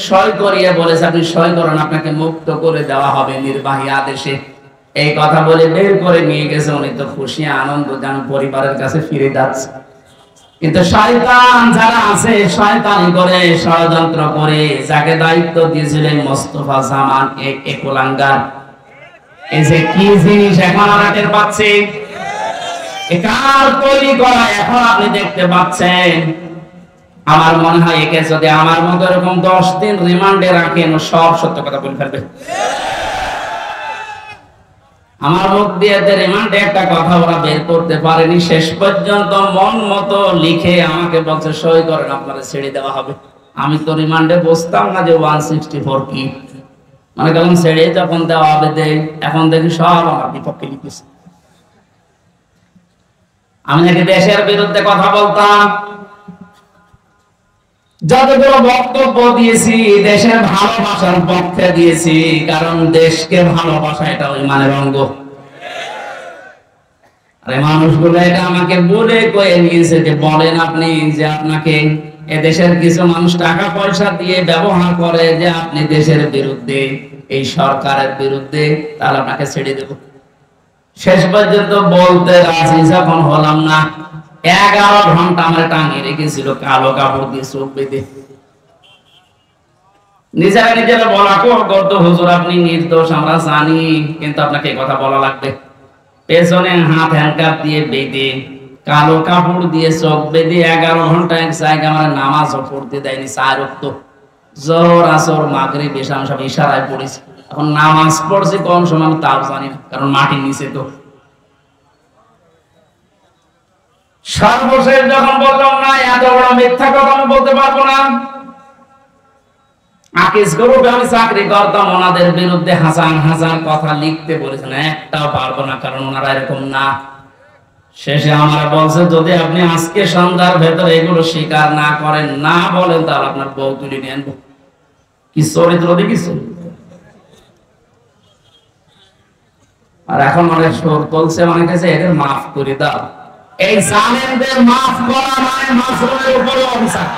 সই করিয়ে বলেছে আপনি সই করেন, আপনাকে মুক্ত করে দেওয়া হবে নির্বাহী আদেশে। এই কথা বলে বের করে নিয়ে গেছে। উনি তো খুশি আনন্দ যেন পরিবারের কাছে ফিরে যাচ্ছে। কিন্তু শয়তান যারা আছে, শয়তানি করে, ষড়যন্ত্র করে, যাকে দায়িত্ব দিয়েছিলেন মোস্তফা জামান একলাঙ্গার, এই যে কি জিনিস এখন আমরা টের পাচ্ছি, একার তৈরি করা এখন আপনি দেখতে পাচ্ছেন। আমার মনে হয় একে যদি আমার মতো এরকম 10 দিন রিমান্ডে রাখেন, সব সত্য কথা বলে ফেলবে। আমার মুখ দিয়ে যে রিমান্ডে একটা কথা ওরা বের করতে পারেনি, শেষ পর্যন্ত মন মতো লিখে আমাকে বলছে সই করেন, আপনারা ছেড়ে দেওয়া হবে। আমি তো রিমান্ডে বসতাম না যে 164 কি, মানে গেলাম ছেড়ে যখন দেওয়া হবে দেয়, এখন দেখি সব আমার বিপক্ষে লিখেছে। আমি নাকি দেশের বিরুদ্ধে কথা বলতাম, যতগুলো বক্তব্য দিয়েছি দেশের ভালোবাসার পক্ষে দিয়েছি, কারণ দেশকে ভালোবাসা এটা ইমানের অঙ্গ। আরে মানুষগুলো এটা আমাকে বলে কয়ে নিয়েছে যে বলেন আপনি যে আপনাকে এদেশের কিছু মানুষ টাকা পয়সা দিয়ে ব্যবহার করে যে আপনি দেশের বিরুদ্ধে, এই সরকারের বিরুদ্ধে, তাহলে আপনাকে ছেড়ে দেব। শেষ পর্যন্ত বলতে রাজি যখন হলাম না, 11 ঘন্টা আমার টাঙিয়ে রেখেছিল কালো কাপড় দিয়ে চোখ বেঁধে। নিজেরা বলা করতো, হুজুর আপনি নির্দোষ আমরা জানি, কিন্তু আপনাকে এই কথা বলা লাগবে। পেছনে হাত হ্যান্ডকাপ দিয়ে বেঁধে কালো কাপড় দিয়ে চোখ বেঁধে 11 ঘন্টা এক জায়গায় আমার নামাজও পড়তে দেয়নি। 4 ওয়াক্ত জোহর আসর মাগরিব এশা সব ইশারায় পড়েছি। এখন নামাজ পড়ছি কোন সময় আমি তাও জানি না, কারণ মাটির নিচে তো। সর্বশেষ যখন বললাম না এত বড় মিথ্যা কথা আমি বলতে পারবো না, আকিস গ্রুপে আমি চাকরি করতাম, ওনাদের বিরুদ্ধে হাজার হাজার কথা লিখতে বলেছেন, একটাও পারবো না, কারণ ওনারা এরকম না। শেষে আমার বলছে যদি আপনি আজকে সন্ধ্যার ভেতরে এগুলো স্বীকার না করেন, না বলেন, তাহলে আপনার বউ তুলে নিয়ে আনবো। কি চরিত্র দেখিস। আর এখন অনেক সুর তুলছে, মনে কাছে এদের মাফ করে দাও। এই জালেমদের মাফ করা মানে মাসরুমের উপরে অভিশাপ।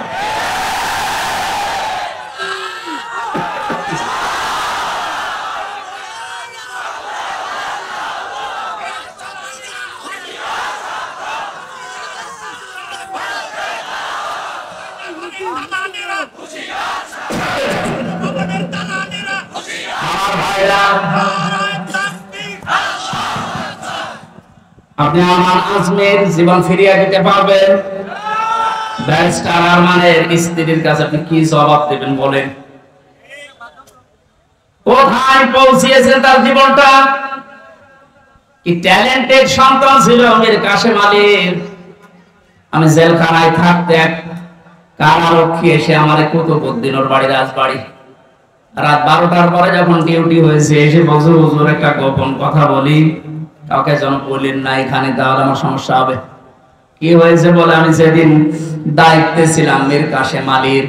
আপনি আমার আজমের জীবন ফিরিয়ে দিতে পারবেন? ব্যারিস্টার আরমানের স্ত্রীর কাছে আপনি কি জবাব দেবেন বলেন? কোথায় পৌঁছিয়েছেন তার জীবনটা? কি ট্যালেন্টেড সন্তান ছিল মীর কাসেম আলীর। আমি জেলখানায় থাকতে এক কারারক্ষী এসে আমার কুতুবউদ্দিন ওর বাড়ি, রাজবাড়ি, রাত 12টার পরে যখন ডিউটি হয়েছে এসে বলছে হুজুর একটা গোপন কথা বলি, কাউকে যেন বলেন না এখানে, তাহলে আমার সমস্যা হবে। কি হয়েছে বলে, আমি যেদিন দায়িত্বে ছিলাম মীর কাসেম আলীর,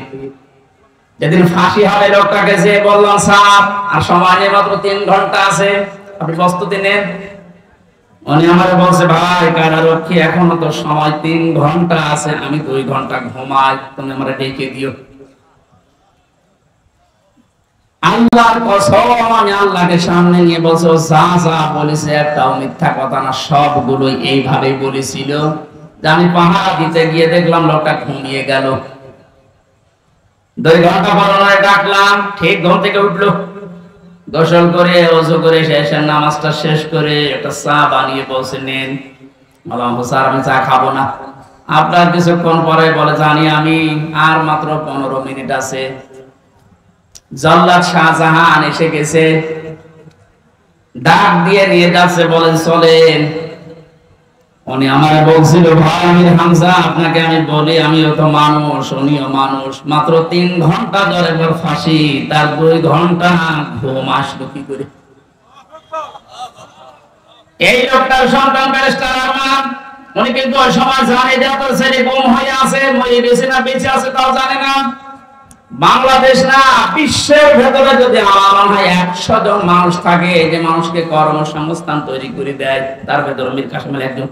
যেদিন ফাঁসি হবে লোকটাকে যে বললাম স্যার আর সময় নেই মাত্র 3 ঘন্টা আছে, আপনি প্রস্তুতি নেন। উনি আমার বলছে ভাই কারারক্ষী এখনো তো সময় 3 ঘন্টা আছে, আমি 2 ঘন্টা ঘুমাই, তুমি আমার ডেকে দিও। আল্লাহর কসম আমি আল্লাহকে সামনে নিয়ে বলছো যা যা বলেছে একটাও মিথ্যা কথা না, সবগুলোই এইভাবে বলেছিল। যে আমি পাহারা দিতে গিয়ে দেখলাম লোকটা ঘুমিয়ে গেল। 2 ঘন্টা পরে ডাকলাম, ঠিক ঘুম থেকে উঠলো, গোসল করে ওযু করে শেষের নামাজটা শেষ করে একটা চা বানিয়ে বলছে নেন। বললাম স্যার আমি চা খাবো না। আপনার কিছুক্ষণ পরে বলে জানি আমি, আর মাত্র 15 মিনিট আছে। জল্লাদ শাহজাহান এসে গেছে, ডাক দিয়ে নিয়ে যাচ্ছে, বলেন চলেন। উনি আমার বলছিল ভাই আমির হামজা আপনাকে আমি বলি, আমিও তো মানুষ, উনিও মানুষ, মাত্র 3 ঘন্টা ধরে ফাঁসি, তার 2 ঘন্টা ঘুম আসলো কি করে? এই লোকটার সন্তান ব্যারিস্টার আরমান, উনি কিন্তু ওই সময় জানে যে তার ছেলে গুম হয়ে আছে, মরে গেছে না বেঁচে আছে তাও জানে না। বাংলাদেশ না বিশ্বের ভেতরে যদি আমার হয় 100 জন মানুষ থাকে যে মানুষকে কর্মসংস্থান তৈরি করে দেয়, তার ভেতরে মীর কাসেম আলী একজন।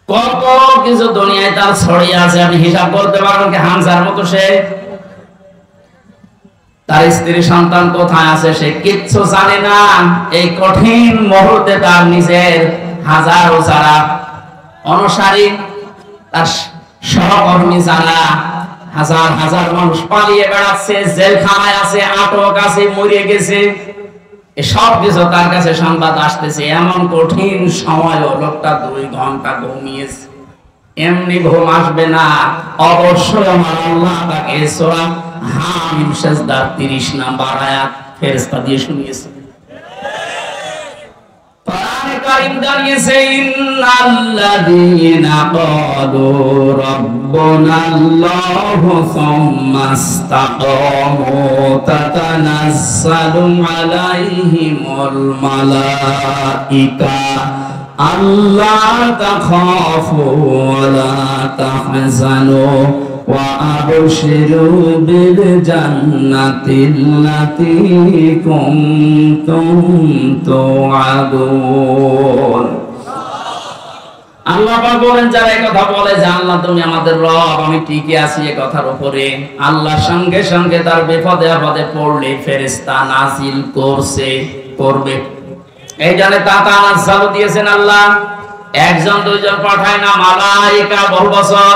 কত কিছু দুনিয়ায় তার ছড়িয়ে আছে, আমি হিসাব করতে পারবো কি হামজার মতো সে। তার স্ত্রী সন্তান কোথায় আছে সে কিচ্ছু জানে না। এই কঠিন মুহূর্তে তার নিজের হাজারো যারা অনুসারী, তার সহকর্মী যারা, হাজার হাজার মানুষ পালিয়ে বেড়াচ্ছে, জেলখানায় আছে, আটক আছে, মরে গেছে, সব কিছু তার কাছে সংবাদ আসতেছে। এমন কঠিন সময়ও লোকটা 2 ঘন্টা ঘুমিয়েছে। এমনি ঘুম আসবে না, অবশ্যই আমার আল্লাহ তাকে সূরা হামিম সিজদার 30 নম্বর আয়াত ফেরেশতা দিয়ে শুনিয়েছে। কোরআনে কারীম জানিয়েছে ইন্নাল্লাযীনা ক্বালু রাব্বুনাল্লাহু সুম্মা ইসতাকামু তাতানাজ্জালু আলাইহিমুল মালাঈকা আল্লা তাখাফু ওয়া লা তাহজানু ওয়া আবশিরু বিল জান্নাতিল্লাতী কুনতুম তুআদুন। আল্লাহ পাক বলেন যারা এই কথা বলে যে আল্লাহ তুমি আমাদের রব, আমি টিকে আছি এই কথার উপরে, আল্লাহর সঙ্গে সঙ্গে তার বিপদে আপদে পড়লে ফেরেশতা নাজিল করবে। এই জন্য তাতানাজ্জালু দিয়েছেন আল্লাহ, একজন দুইজন পাঠায় না, মালাইকা বহু বছর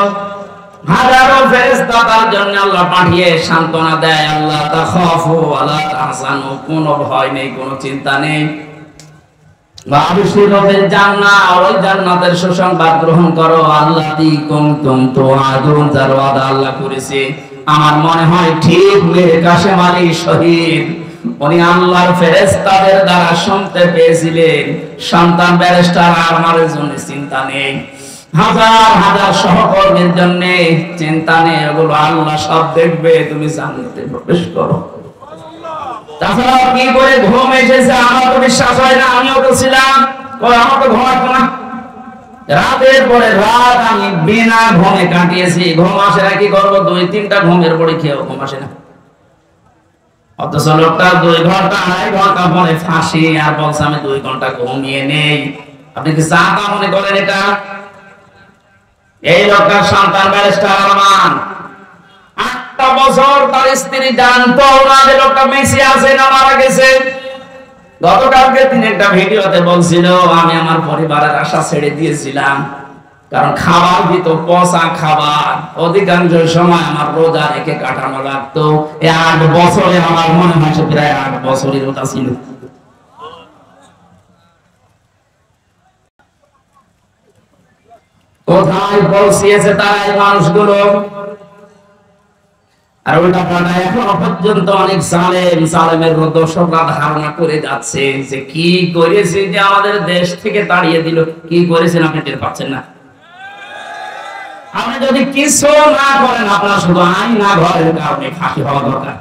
হাজারো ফেরেশতা তার জন্য আল্লাহ পাঠিয়ে সান্ত্বনা দেয়, আল্লাহ তাখাফু ওয়ালা তাহজানু, কোনো ভয় নেই, কোনো চিন্তা নেই। ওয়াবশিরু বিল জান্নাহ, ওই জান্নাতের সুসংবাদ গ্রহণ করো, আল্লাতী কুনতুম তুআদুন, যার ওয়াদা আল্লাহ করেছে। আমার মনে হয় ঠিক মীর কাসেম আলী শহীদ উনি আল্লাহর ফেরেশতাদের দ্বারা শুনতে পেয়েছিলেন, সন্তান ব্যারিস্টার আরমানের জন্য চিন্তা নেই, হাজার হাজার সহকর্মীর জন্য চিন্তা নেই, ওগুলো আল্লাহ সব দেখবে, তুমি জান্নাতে প্রবেশ করো। তাছাড়া কি করে ঘুম এসেছে আমার তো বিশ্বাস হয় না, আমিও তো ছিলাম, আমার তো ঘুম আসতো না, রাতের পরে রাত আমি বিনা ঘুমে কাটিয়েছি। ঘুম আসে না, কি করবো, 2-3টা ঘুমের বড়ি খেয়েও ঘুম আসে না। অথচ লোকটা 2 ঘন্টা 2.5 ঘন্টা পরে ফাঁসি আর বলছে আমি 2 ঘন্টা ঘুমিয়ে নেই। আপনি কি চাঁদা মনে করেন এটা? এই লোকটার সন্তান ব্যারিস্টার আরমান 8টা বছর তার স্ত্রী জানতো না যে লোকটা বেঁচে আছে না মারা গেছে। গতকালকে তিনি একটা ভিডিওতে বলছিল আমি আমার পরিবারের আশা ছেড়ে দিয়েছিলাম, কারণ খাবার দিত পচা খাবার, অধিকাংশ সময় আমার রোজা রেখে কাটানো লাগতো। এই 8 বছরে আমার মনে হয় প্রায় 8 বছরের রোজা ছিল। কোথায় পৌঁছিয়েছে তারা এই মানুষগুলো? আর ওইটা পাল্টা এখনো পর্যন্ত অনেক জালেমের দর্শকরা ধারণা করে যাচ্ছে যে কি করেছে যে আমাদের দেশ থেকে তাড়িয়ে দিল। কি করেছেন আপনি টের পাচ্ছেন না? আপনি যদি কিছু না করেন, আপনার শুধু আইনা ঘরের কারণে ফাঁসি হওয়া দরকার।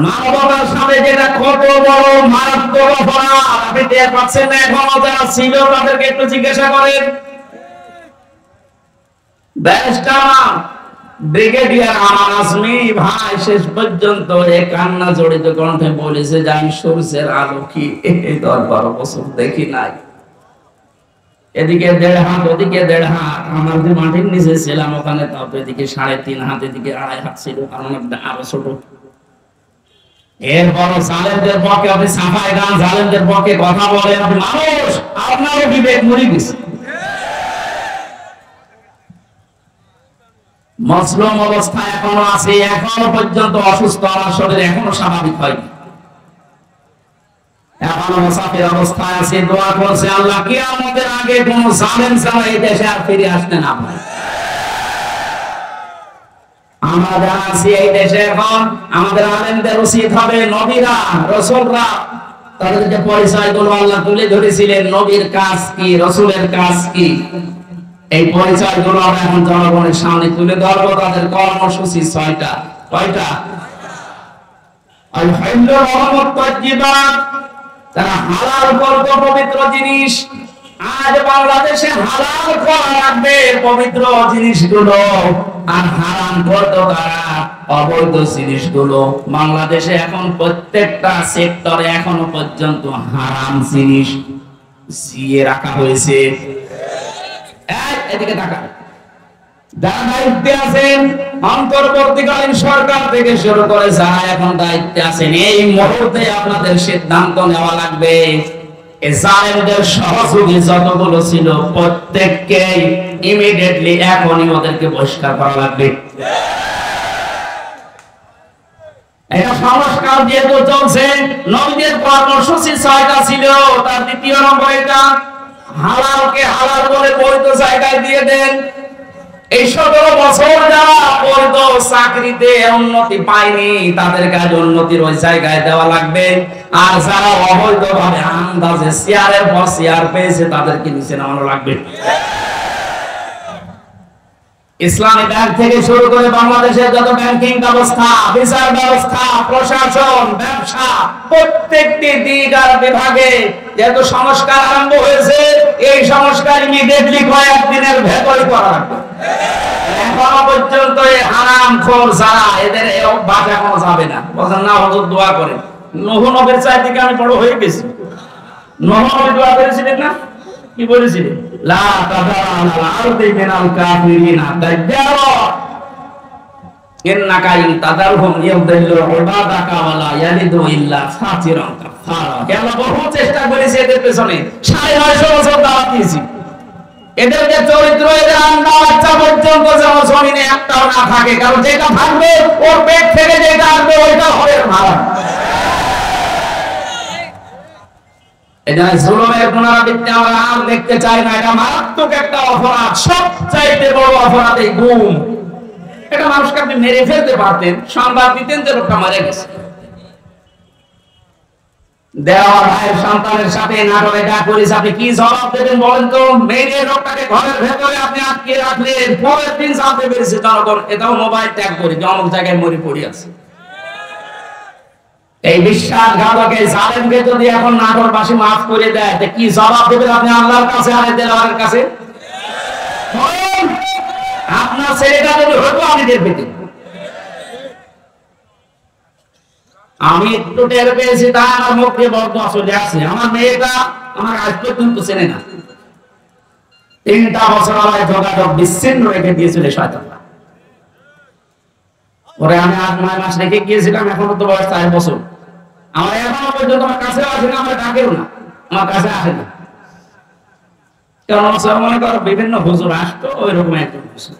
মানবতার সামনে যেটা কত বড় মারাত্মক অপরাধ আপনি টের পাচ্ছেন না? এখনো যারা ছিল তাদেরকে একটু জিজ্ঞাসা করেন। ব্যারিস্টার ব্রিগেডিয়ার আমান আজমি ভাই শেষ পর্যন্ত এক কান্না জড়িত কণ্ঠে বলেছে যে আমি সূর্যের আলো কি এই 10-12 বছর দেখি নাই। এদিকে 1.5 হাত, ওদিকে 1.5 হাত, আমার যে মাটির নিচে ছিলাম ওখানে তাও এদিকে 3.5 হাত, এদিকে 2.5 হাত ছিল, কারণ আরো ছোট। এরপর জালেমদের পক্ষে আপনি সাফাই গান, জালেমদের পক্ষে কথা বলেন। আপনি মানুষ, আপনারও বিবেক মরে গেছে। মজলুম অবস্থায় এখনো আছে, এখনো পর্যন্ত অসুস্থ, আমার শরীর এখনো স্বাভাবিক হয়নি, এখনো মুসাফির অবস্থায় আছে। দোয়া করছে আল্লাহ কিয়ামতের আগে কোন জালেম ছাড়া এই দেশে আর ফিরে আসতে না পারে। আমরা যারা আছি এই দেশে এখন, আমাদের আলেমদের উচিত হবে নবীরা রাসূলরা তাদের যে পরিচয়গুলো আল্লাহ তুলে ধরেছিলেন, নবীর কাজ কি, রাসূলের কাজ কি, এই পরিচয়গুলো আমরা এখন জনগণের সামনে তুলে ধরবো। তাদের কর্মসূচি 6টা। কয়টা? আল-হাল্লু ওয়া তাজ্জিবাত, তারা হালাল করত পবিত্র জিনিস। আজ বাংলাদেশে হালাল করা লাগবে পবিত্র জিনিসগুলো, আর হারাম করত তারা অবৈধ জিনিসগুলো। বাংলাদেশে এখন প্রত্যেকটা সেক্টরে এখনো পর্যন্ত হারাম জিনিস জিয়ে রাখা হয়েছে। এদিকে তাকান, যারা দায়িত্বে আছেন, অন্তর্বর্তীকালীন সরকার থেকে শুরু করে যারা এখন দায়িত্বে আছেন, এই মুহূর্তে আপনাদের সিদ্ধান্ত নেওয়া লাগবে জালেমদের সহযোগী যতগুলো ছিল প্রত্যেককে ইমিডিয়েটলি এখনই ওদেরকে বহিষ্কার করা লাগবে। এটা সংস্কার যেহেতু চলছে, নবীদের কর্মসূচি 6টা ছিল, তার 2য় নম্বর এটা হালালকে হালাল বলে বৈধ জায়গায় দিয়ে দেন। এই 17 বছর যারা বৈধ চাকরিতে উন্নতি পায়নি তাদের কাছে উন্নতির ওই জায়গায় দেওয়া লাগবে, আর যারা অবৈধভাবে আন্দাজে শেয়ারের পর শেয়ার পেয়েছে তাদেরকে নিচে নামানো লাগবে। ইসলামী ব্যাংক থেকে শুরু করে বাংলাদেশের যত ব্যাংকিং ব্যবস্থা, বিচার ব্যবস্থা, প্রশাসন, ব্যবসা, প্রত্যেকটি দিক আর বিভাগে যেহেতু সংস্কার আরম্ভ হয়েছে, এই সংস্কার ইমিডিয়েটলি কয়েকদিনের ভেতরে করা লাগবে। এখনো পর্যন্ত এই হারামখোর যারা, এদের এই অভ্যাস এখনো যাবে না। বলেন না হুজুর দোয়া করেন। নূহ নবীর চাইতে কি আমি বড় হয়ে গেছি? নূহ নবী দোয়া করেছিলেন না? কি বলেছিলেন? লা তাদারাল আরদি মিনাল কাফিরিনা দাজ্জারা ইন্নাকা ইন তাদারহুম ইউদিল্লু ইবাদাকা ওয়া লা ইয়ালিদু ইল্লা ফাজিরান। আল্লাহ বহু চেষ্টা করেছে এদের পেছনে, 950 বছর দাওয়াত দিয়েছি। এদের যে চরিত্র, এদের আন্ডা বাচ্চা পর্যন্ত যেন জমিনে একটাও না থাকে, কারণ যেটা থাকবে ওর পেট থেকে যেটা আসবে ওইটা হবে মারা। এজন্য জুলুমের পুনরাবৃত্তি আমরা আর দেখতে চাই না। এটা মারাত্মক একটা অপরাধ, সবচাইতে বড় অপরাধ এই গুম। এটা মানুষকে আপনি মেরে ফেলতে পারতেন, সংবাদ দিতেন যে লোকটা মারা গেছে। দেওয়ার ভাইয়ের সন্তানের সাথে নাটক এটা করেছে, আপনি কি জবাব দেবেন বলেন তো? মেরে লোকটাকে ঘরের ভেতরে আপনি আটকে রাখলেন, পরের দিন জানতে পেরেছে জনগণ, এটাও মোবাইল ট্যাগ করে যে অমুক জায়গায় মরে পড়ে আছে। এই বিশ্বাসঘাতক এই জালেমকে যদি এখন নাটোরবাসী মাফ করে দেয়, তো কি জবাব দেবেন আপনি আল্লাহর কাছে আর দেওয়ার কাছে? আপনার ছেলেটা যদি হতো আমি টের পেতেন। আমি একটু টের পেয়েছি, তা আমার মুখ দিয়ে বর্ত চলে আসছে। আমার মেয়েটা আমার আজ পর্যন্ত চেনে না, 3টা বছর আমায় যোগাযোগ বিচ্ছিন্ন রেখে দিয়েছিল শয়তান। পরে আমি 8-9 মাস রেখে গিয়েছিলাম, এখনো তো বয়স 4 বছর। আমার এখনো পর্যন্ত আমার কাছে আসে না, আমার ডাকেও না, আমার কাছে আসে না। কারণ মনে করো বিভিন্ন হুজুর আসতো, ওই রকম একজন হুজুর।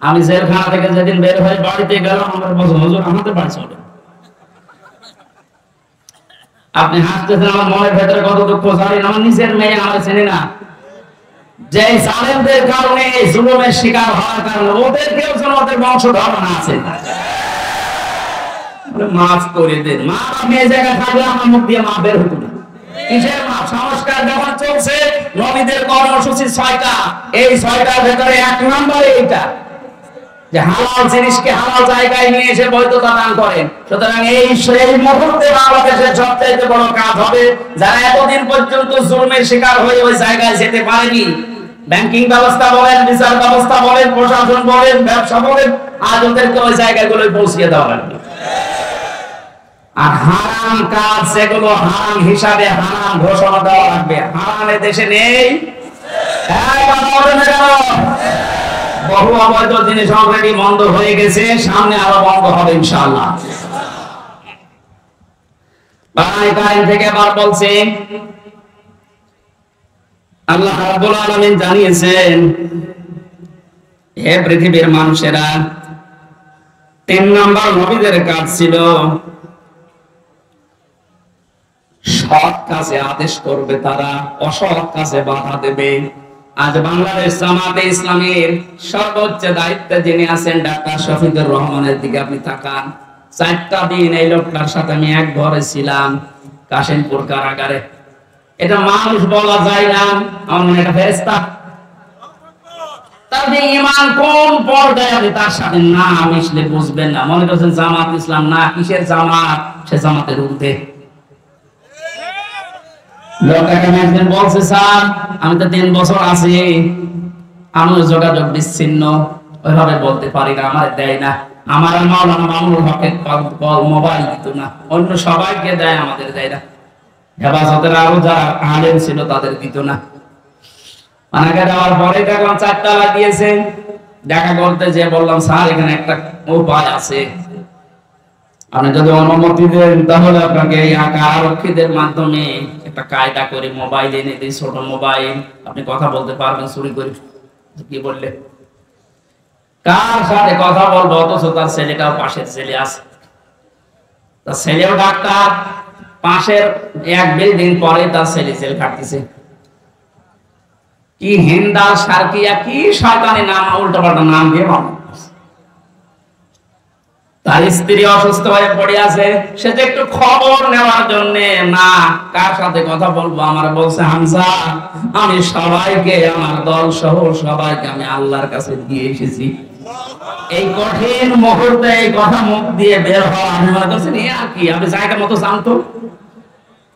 আমি জেলখানা থেকে যেদিন বের হয়ে বাড়িতে গেলাম, আমার বলছে হুজুর আমাদের বাড়ি চলে। আপনি হাসতেছেন, আমার মনের ভেতরে কত দুঃখ জানি। আমার নিজের মেয়ে আমার চেনে না, যে জালেমদের কারণে এই জুলুমের শিকার হওয়ার কারণে ওদের কেউ যেন ওদের বংশধর না আছে। মাফ করে দেন। মা আপনি এই জায়গায় থাকলে আমার মুখ দিয়ে মা বের হতো না। কিসের মা? সংস্কার যখন চলছে, নবীদের কর্মসূচি 6টা, এই 6টার ভেতরে 1 নম্বর এইটা যে হালাল জিনিসকে হালাল জায়গায় নিয়ে এসে বৈধতা দান করেন। সুতরাং এই মুহূর্তে বাংলাদেশের সবচেয়ে বড় কাজ হবে, যারা এতদিন পর্যন্ত জুলুমের শিকার হয়ে ওই জায়গায় যেতে পারেনি, ব্যাংকিং ব্যবস্থা বলেন, বিচার ব্যবস্থা বলেন, প্রশাসন বলেন, ব্যবসা বলেন, আজ ওদেরকে ওই জায়গাগুলোয় পৌঁছিয়ে দেওয়া লাগবে। আর হারাম কাজ সেগুলো হারাম হিসাবে হারাম ঘোষণা দেওয়া লাগবে। হারাম দেশে নেই, বহু অবৈধ জিনিস অলরেডি বন্ধ হয়ে গেছে, সামনে আরো বন্ধ হবে ইনশাআল্লাহ। বাংলায় কারিম থেকে বার বলছে, আল্লাহ রাব্বুল আলামিন জানিয়েছেন, হে পৃথিবীর মানুষেরা, 3 নম্বর নবীদের কাজ ছিল সৎ কাজে আদেশ করবে, তারা অসৎ কাজে বাধা দেবে। আজ বাংলাদেশ জামাতে ইসলামের সর্বোচ্চ দায়িত্বে যিনি আছেন ডাক্তার শফিকুর রহমানের দিকে আপনি তাকান। 4টা দিন এই লোকটার সাথে আমি এক ঘরে ছিলাম, কাশিমপুর কারাগারে। এটা মানুষ বলা যায় না, আমার মনে এটা ফেরেশতা। তার যে ঈমান কোন পর্যায়ে আপনি তার সাথে না মিশলে বুঝবেন না। মনে করছেন জামাত ইসলাম, না কিসের জামাত, সে জামাতের ঊর্ধ্বে। লোকটাকে একদিন বলছে, স্যার আমি তো 3 বছর আছি, আমার যোগাযোগ বিচ্ছিন্ন, ওইভাবে বলতে পারি না, আমার দেয় না। আমার মাওলানা মামুনুল হকের মোবাইল দিত না, অন্য সবাইকে দেয়, আমাদের দেয় না। হেফাজতের আরো যারা আলেম ছিল তাদের দিত না। অনেকে দেওয়ার পরে দেখলাম 4 তালা দিয়েছে। দেখা করতে যে বললাম, স্যার এখানে একটা উপায় আছে, আপনি যদি অনুমতি দেন তাহলে আপনাকে এই আরক্ষীদের মাধ্যমে একটা কায়দা করে মোবাইল এনে দিই, ছোট মোবাইল, আপনি কথা বলতে পারবেন চুরি করে। কি বললে? কার সাথে কথা বলবো? অথচ তার ছেলেটাও পাশের ছেলে আছে, তার ছেলেও ডাক্তার, পাশের 1 বিল্ডিং পরে তার ছেলে জেল খাটতেছে। কি হিন্দা সার্কিয়া কি শয়তানি নাম, উল্টো পাল্টা নাম দিয়ে মামলা। তার স্ত্রী অসুস্থ হয়ে পড়ে আছে, সে যে একটু খবর নেওয়ার জন্য, না কার সাথে কথা বলবো, আমার বলছে হামজা আমি সবাইকে, আমার দল সহ সবাইকে আমি আল্লাহর কাছে দিয়ে এসেছি। এই কঠিন মুহূর্তে এই কথা মুখ দিয়ে বের হওয়া, আমি মনে করছি আর কি, আপনি জায়গা মতো জানতো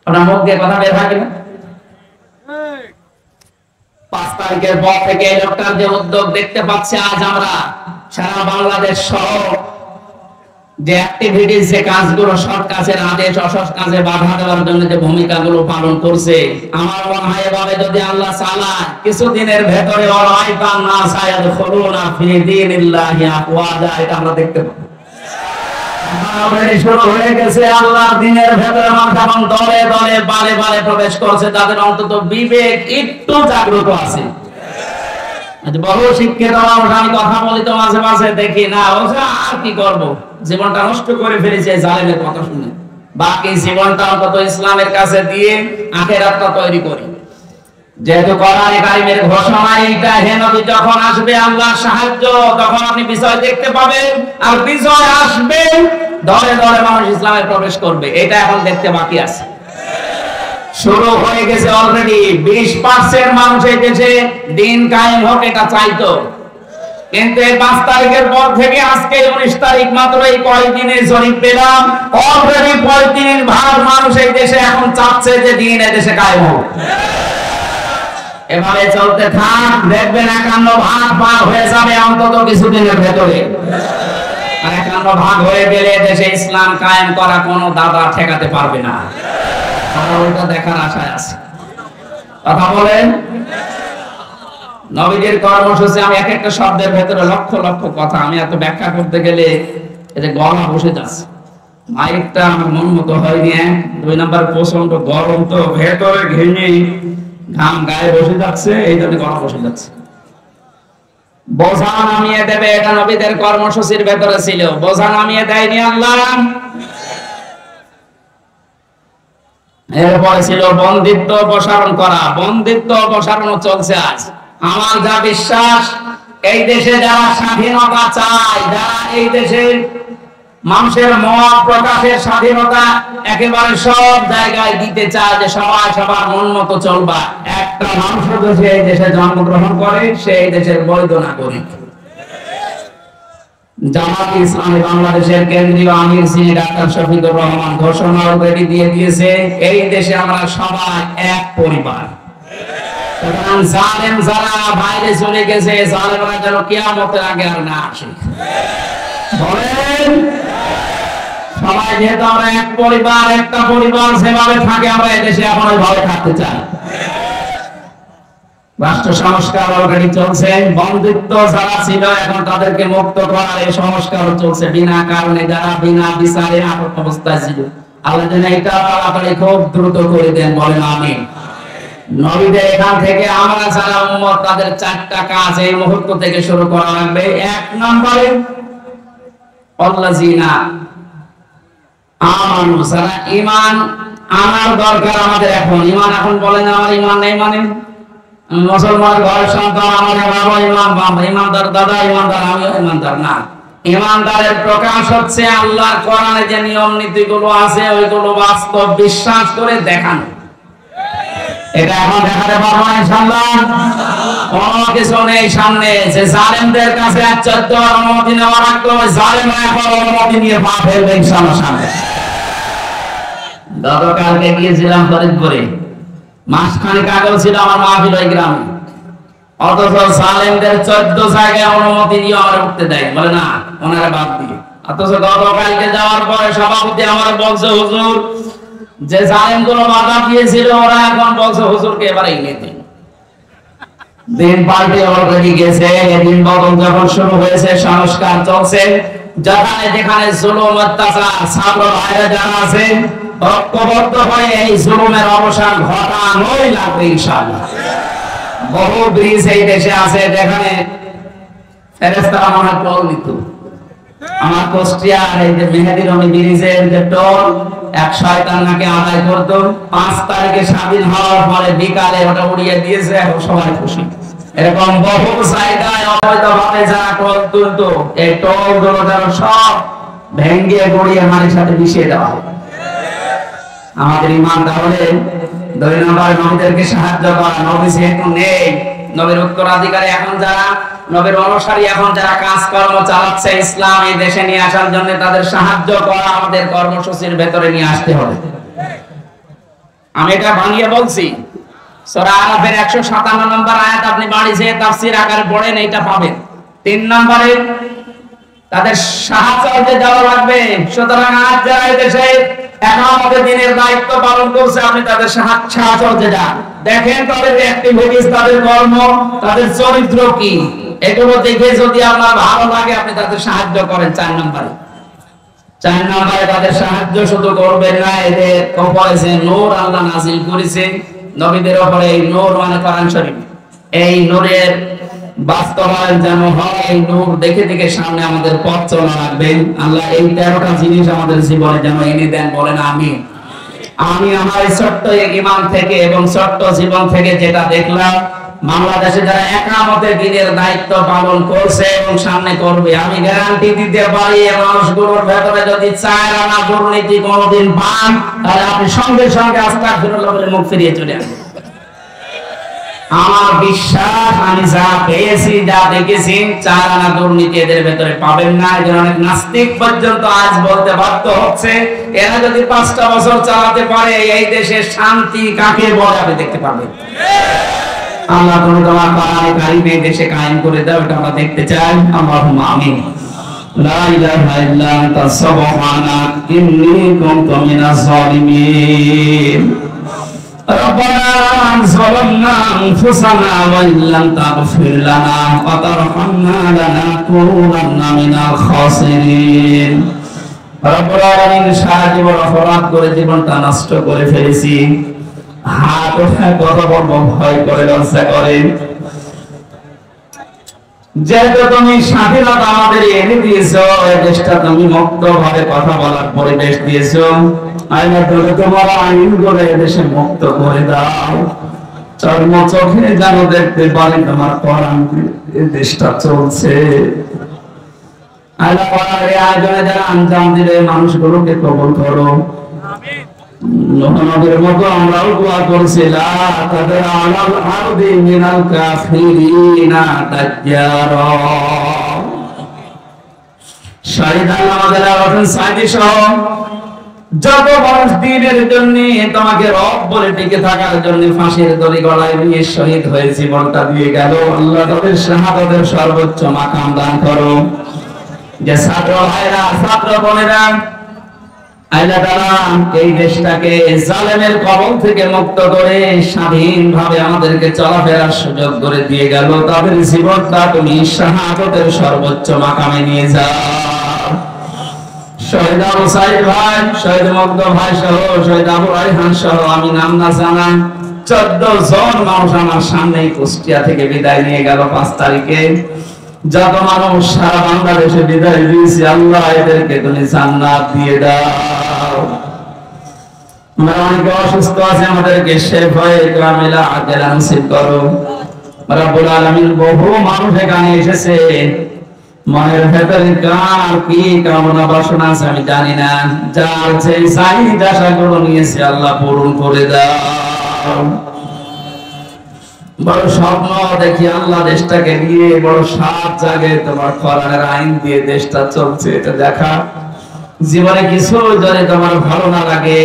আপনার মুখ দিয়ে কথা বের হয় কিনা। 5 তারিখের পর থেকে এই লোকটার যে উদ্যোগ দেখতে পাচ্ছি আজ আমরা সারা বাংলাদেশ সহ, যে অ্যাক্টিভিটিস, যে কাজগুলো সৎ কাজের আদেশ, অসৎ কাজে বাধা দেওয়ার জন্য যে ভূমিকাগুলো পালন করছে, আমার মনে হয় এভাবে যদি আল্লাহ চালায়, কিছুদিনের ভেতরে ওরাইতান নাস ইয়াদখুলুনা ফি দীনিল্লাহি আফওয়াজা, এটা আমরা দেখতে পাবো। অলরেডি শুরু হয়ে গেছে। আল্লাহর দ্বীনের ভেতরে মানুষ এখন দলে দলে বারে বারে প্রবেশ করছে, তাদের অন্তত বিবেক একটু জাগ্রত আছে। বহু শিক্ষিত মানুষ আমি কথা বলি তো মাঝে মাঝে দেখি না, আর কি করবো, জীবনটা নষ্ট করে ফেলেছে জালেমের কথা শুনে, বাকি জীবনটা অন্তত ইসলামের কাছে দিয়ে আখিরাতটা তৈরি করি। যেহেতু কোরআনে কারীমের ঘোষণা এইটা, হে নবী যখন আসবে আল্লাহর সাহায্য তখন আপনি বিজয় দেখতে পাবেন, আর বিজয় আসবে দলে দলে মানুষ ইসলামে প্রবেশ করবে, এটা এখন দেখতে বাকি আছে। শুরু হয়ে গেছে অলরেডি। 20% মানুষ এই দেশে দিন কায়েম হোক এটা চাইতো, কিন্তু এই 5 তারিখের পর থেকে আজকে 19 তারিখ মাত্র এই কয়েকদিনের জরিপ পেলাম, অলরেডি 35% মানুষ এই দেশে এখন চাচ্ছে যে দিন এই দেশে কায়েম হোক। এভাবে চলতে থাক, দেখবেন 51% পার হয়ে যাবে অন্তত কিছুদিনের ভেতরে। আর 51% হয়ে গেলে দেশে ইসলাম কায়েম করা কোনো দাদা ঠেকাতে পারবে না। ওটা দেখার আশায় আছে। কথা বলেন। নবীদের কর্মসূচি, আমি এক একটা শব্দের ভেতরে লক্ষ লক্ষ কথা, আমি এত ব্যাখ্যা করতে গেলে এতে গলা বসে যাচ্ছে, মাইকটা আমার মন মতো হয়নি। 2 নাম্বার প্রচন্ড গরম, তো ভেতরে ঘেমে ঘাম গায়ে বসে যাচ্ছে, এই জন্য গলা বসে যাচ্ছে। বোঝা নামিয়ে দেবে, এটা নবীদের কর্মসূচির ভেতরে ছিল। বোঝা নামিয়ে দেয়নি আল্লাহ। এরপরে ছিল বন্দিত্ব অপসারণ করা। বন্দিত্ব অপসারণ চলছে আজ। আমার যা বিশ্বাস, এই দেশে যারা স্বাধীনতা চায়, যারা এই দেশের মানুষের মত প্রকাশের স্বাধীনতা একেবারে সব জায়গায় দিতে চায়, যে সবাই সবার মন মতো চলবা, একটা মানুষ যদি এই দেশে জন্মগ্রহণ করে সেই দেশের বৈধ নাগরিক। জামাত ইসলামী বাংলাদেশের কেন্দ্রীয় আমির শ্রী ডাক্তার শফিকুর রহমান ঘোষণা অলরেডি দিয়ে দিয়েছে, এই দেশে আমরা সবাই এক পরিবার। জালেম যারা বাইরে চলে গেছে, জালেমরা যেন কিয়ামতের আগে আর না আসে। বলেন, সবাই যেহেতু আমরা এক পরিবার, একটা পরিবার যেভাবে থাকে আমরা এই দেশে এখন ওইভাবে থাকতে চাই। রাষ্ট্র সংস্কার অলরেডি চলছে। বন্দিত্ব যারা ছিল এখন তাদেরকে মুক্ত করার এই সংস্কার চলছে। বিনা কারণে যারা বিনা বিচারে আটক অবস্থায় ছিল, আল্লাহ যেন এটা তাড়াতাড়ি খুব দ্রুত করে দেন। বলেন আমিন। নবীদের এখান থেকে আমরা যারা উম্মত, তাদের 4টা কাজ এই মুহূর্ত থেকে শুরু করা লাগবে। 1 নম্বরে আল্লাযিনা আমানু, যারা ঈমান আনার দরকার আমাদের এখন। ঈমান এখন বলেন আমার ঈমান নেই মানে মুসলমান ঘরের সন্তান, আমাদের বাবা ইমানদার, দাদা ইমানদার, আমিও ইমানদার না। ইমানদারের প্রকাশ হচ্ছে আল্লাহর কোরআনে যে নিয়ম নীতিগুলো আছে ওইগুলো বাস্তব বিশ্বাস করে দেখানো। এটা এখন দেখাতে পারবো না ইনশাআল্লাহ। কোনো কিছু নেই সামনে, যে জালেমদের কাছে 14 অনুমতি নেওয়া লাগতো, জালেমরা এখন অনুমতি নিয়ে পা ফেলবে ইনশাআল্লাহ সামনে। গতকালকে গিয়েছিলাম ফরিদপুরে, মাসখানেক আগেও ছিল আমার মাহফিল ওই গ্রামে, অথচ জালেমদের 14 জায়গায় অনুমতি দিয়ে আমরা উঠতে দেয়, বলে না ওনারা বাদ দিয়ে। অথচ গতকালকে যাওয়ার পরে সভাপতি আমার বলছে, হুজুর যে জালেমগুলো বাধা দিয়েছিল ওরা এখন বলছে হুজুরকে এবারে এনে দিন। দিন পাল্টে অলরেডি গেছে। এদিন বদল যখন শুরু হয়েছে, সংস্কার চলছে। যেখানে যেখানে জুলুম অত্যাচার, ছাত্র ভাইরা যারা আছে ঐক্যবদ্ধ হয়ে এই জুলুমের অবসান ঘটানোই লাগবে ইনশাআল্লাহ। বহু ব্রিজ এই দেশে আছে যেখানে ফেরেশতারা মনে টোল নিত। আমার কুষ্টিয়ার এই যে মেহেদি রমি ব্রিজের যে টোল, এক শয়তান নাকি আদায় করতো। 5 তারিখে স্বাধীন হওয়ার পরে বিকালে ওটা উড়িয়ে দিয়েছে, এখন সবাই খুশি। এরকম বহু জায়গায় অবৈধভাবে যারা টোল তুলতো, এই টোল গুলো যেন সব ভেঙ্গে গড়িয়ে মাটির সাথে মিশিয়ে দেওয়া হয়। আমাদের ঈমান তাহলে 2 নম্বর নবীদেরকে সাহায্য করা। নবী যেহেতু নেই, নবীর উত্তরাধিকারী এখন যারা, নবীর অনুসারী এখন যারা কাজকর্ম চালাচ্ছে ইসলাম এই দেশে নিয়ে আসার জন্য, তাদের সাহায্য করা আমাদের কর্মসূচির ভেতরে নিয়ে আসতে হবে। আমি এটা ভাঙিয়ে বলছি, সূরা আরাফের 157 নম্বর আয়াত আপনি বাড়ি যেয়ে তাফসীর আকারে পড়েন, এইটা পাবেন। 3 নম্বরে তাদের সাহায্য দেওয়া লাগবে। সুতরাং আজ যারা এই দেশে এখন আমাদের দিনের দায়িত্ব পালন করছে, আপনি তাদের সাহায্য যান, দেখেন তাদের অ্যাক্টিভিটিস, তাদের কর্ম, তাদের চরিত্র কি, এগুলো দেখে যদি আপনার ভালো লাগে আপনি তাদের সাহায্য করেন। 4 নম্বরে 4 নম্বরে তাদের সাহায্য শুধু করবেন না, এদের উপরে যে নূর আল্লাহ নাযিল করেছে নবীদের উপরে, এই নূর মানে কোরআন শরীফ, এই নূরের বাস্তবায়ন যেন হয়। এই নূর দেখে দেখে সামনে আমাদের পথ চলা রাখবেন আল্লাহ। এই 13টা জিনিস আমাদের জীবনে যেন এনে দেন, বলেন আমিন। আমি আমার ছোট্ট ঈমান থেকে এবং ছোট্ট জীবন থেকে যেটা দেখলাম, বাংলাদেশে যারা একামতের দিনের দায়িত্ব পালন করছে এবং সামনে করবে, আমি গ্যারান্টি দিতে পারি এই মানুষগুলোর ভেতরে যদি 4 আনা দুর্নীতি কোনোদিন পান, তাহলে আপনি সঙ্গে সঙ্গে আস্তাগফিরুল্লাহ বলে মুখ ফিরিয়ে চলে আসবেন। আমার বিশ্বাস, আমি যা পেয়েছি, যা দেখেছি, 4 আনা দুর্নীতি এদের ভেতরে পাবেন না। এই জন্য অনেক নাস্তিক পর্যন্ত আজ বলতে বাধ্য হচ্ছে, এরা যদি 5টা বছর চালাতে পারে এই দেশের শান্তি কাকে বলে আপনি দেখতে পাবেন। আল্লাহ তুমি তোমার কোরআনে কারিমে দেশে কায়েম করে দাও, এটা আমরা দেখতে চাই। আল্লাহুম্মা আমিন। লা ইলাহা ইল্লা আনতা সুবহানাক ইন্নী কুনতু মিনাজ জালিমিন। ربنا ظلمنا أنفسنا وإن لم تغفر لنا وترحمنا لنكونن من الخاسرين। রব্বুল আলামিন, সারা জীবন অপরাধ করে জীবনটা নষ্ট করে ফেলেছি। হাত উঠায় কথা বলবো ভয় করে, লজ্জা করে। যেহেতু তুমি স্বাধীনতা আমাদের এনে দিয়েছো, এই দেশটা তুমি মুক্ত ভাবে কথা বলার পরিবেশ দিয়েছো, আল্লাহ তোমার আইন করে দেশে মুক্ত করে দাও। চর্ম চোখে যেন দেখতে পারি তোমার কোরআন দেশটা চলছে। আল্লাহ কোরআনের আয়োজনে যারা আঞ্জাম দিলে মানুষগুলোকে কবুল করো। নবীর মতো আমরাও দোয়া করছি, লা তাদার আলাল আরদি মিনাল কাফিরিনা দাজ্জারা। শহীদ আমাদের আছেন সাইদি সহ যত মানুষ দ্বীনের জন্য তোমাকে রব বলে টিকে থাকার জন্য ফাঁসির দড়ি গলায় নিয়ে শহীদ হয়ে জীবনটা দিয়ে গেল, আল্লাহ তাদের শাহাদাতের সর্বোচ্চ মাকাম দান করো। যে ছাত্র ভাইরা, ছাত্র বোনেরা, আল্লাহ তাআলা এই দেশটাকে জালেমের কবল থেকে মুক্ত করে স্বাধীনভাবে আমাদেরকে চলাফেরার সুযোগ করে দিয়ে গেল, তাদের জীবনটা তুমি শাহাদাতের সর্বোচ্চ মাকামে নিয়ে যাও। শহীদ আবু সাইদ ভাই, শহীদ মুগ্ধ ভাই সহ, শহীদ আবু রায়হান সহ, আমি নাম না জানা 14 জন মানুষ আমার সামনে কুষ্টিয়া থেকে বিদায় নিয়ে গেল 5 তারিখে। যত মানুষ সারা বাংলাদেশে বিদায় দিয়েছে, আল্লাহ এদেরকে তুমি জান্নাত দিয়ে দাও। আমরা অনেকে অসুস্থ আছে, আমাদেরকে শেফায়ে কামিলা আজলা নসিব করো। রব্বুল আলামিন, বহু মানুষ এখানে এসেছে, মনের ভেতরে কার কি কামনা বাসনা আছে আমি জানি না, যার যে চাহিদা আশাগুলো নিয়েছে আল্লাহ পূরণ করে দাও। বড় স্বপ্ন দেখি আল্লাহ দেশটাকে নিয়ে, বড় সাত জাগে তোমার কোরআনের আইন দিয়ে দেশটা চলছে, এটা দেখা। জীবনে কিছু যদি তোমার ভালো না লাগে,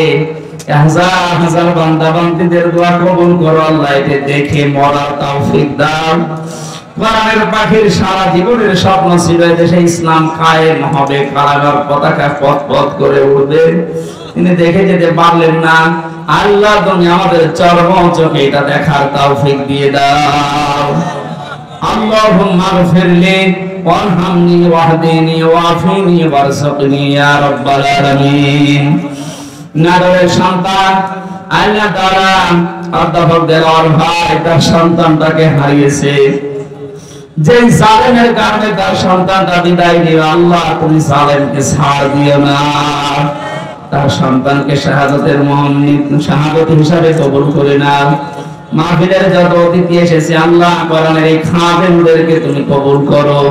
হাজার হাজার বান্দা বান্দীদের দোয়া কবুল করো আল্লাহ, এটা দেখে মরার তৌফিক দাও। কোরআনের পাখির সারা জীবনের স্বপ্ন ছিল দেশে ইসলাম কায়েম হবে, কারাগার পতাকা পথ পথ করে উঠবে, তিনি দেখে যেতে পারলেন না। আল্লাহ তুমি আমাদের চরম চোখে এটা দেখার তৌফিক দিয়ে দাও। আল্লাহুম্মা গফিরলি ওয়ারহামনি ওয়াহদিনি ওয়াফিনি ওয়ারযুকনি ইয়া রাব্বাল আলামিন। নারীর সন্তান আল্লাহ তাআলা অধ্যাপক দেওয়ার ভাই তার সন্তানটাকে হারিয়েছে, যে জালেমের কারণে তার সন্তানটা বিদায় নিল, আল্লাহ তুমি জালেমকে ছাড় দিও না, তার সন্তানকে শাহাদাতের শাহাদাত হিসাবে কবুল করে নাও। মাহফিলের যত অতিথি এসেছে আল্লাহ কোরআনের এই খাদেমদেরকে তুমি কবুল করো,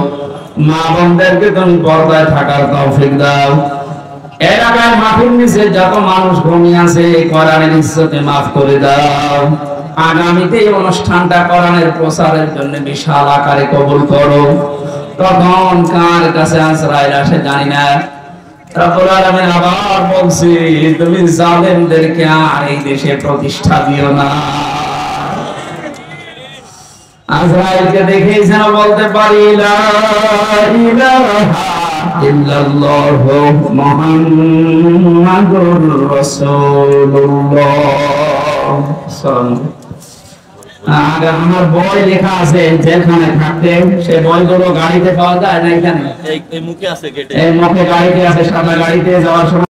মা বোনদেরকে তুমি পর্দায় থাকার তৌফিক দাও। এলাকার মাহফিল নিচে যত মানুষ ঘুমিয়ে আছে কোরআনের ইজ্জতে মাফ করে দাও। আগামীতে এই অনুষ্ঠানটা কোরআনের প্রচারের জন্য বিশাল আকারে কবুল করো। তখন কার কাছে আশ্রয় আসে জানি না। রব্বুল আলামিন আবার বলছি, তুমি জালেমদেরকে আর এই দেশে প্রতিষ্ঠা দিও না। আজরাইলকে দেখেই যেন বলতে পারি, লা ইলাহা ইল্লাল্লাহু মুহাম্মাদুর রাসূলুল্লাহ। আর আমার বই লেখা আছে যেখানে থাকতে, সে বইগুলো গাড়িতে পাওয়া যায় না, এখানে
এই মুখে আছে গেটে,
এই মুখে গাড়িতে আছে, সাদা গাড়িতে যাওয়ার সময়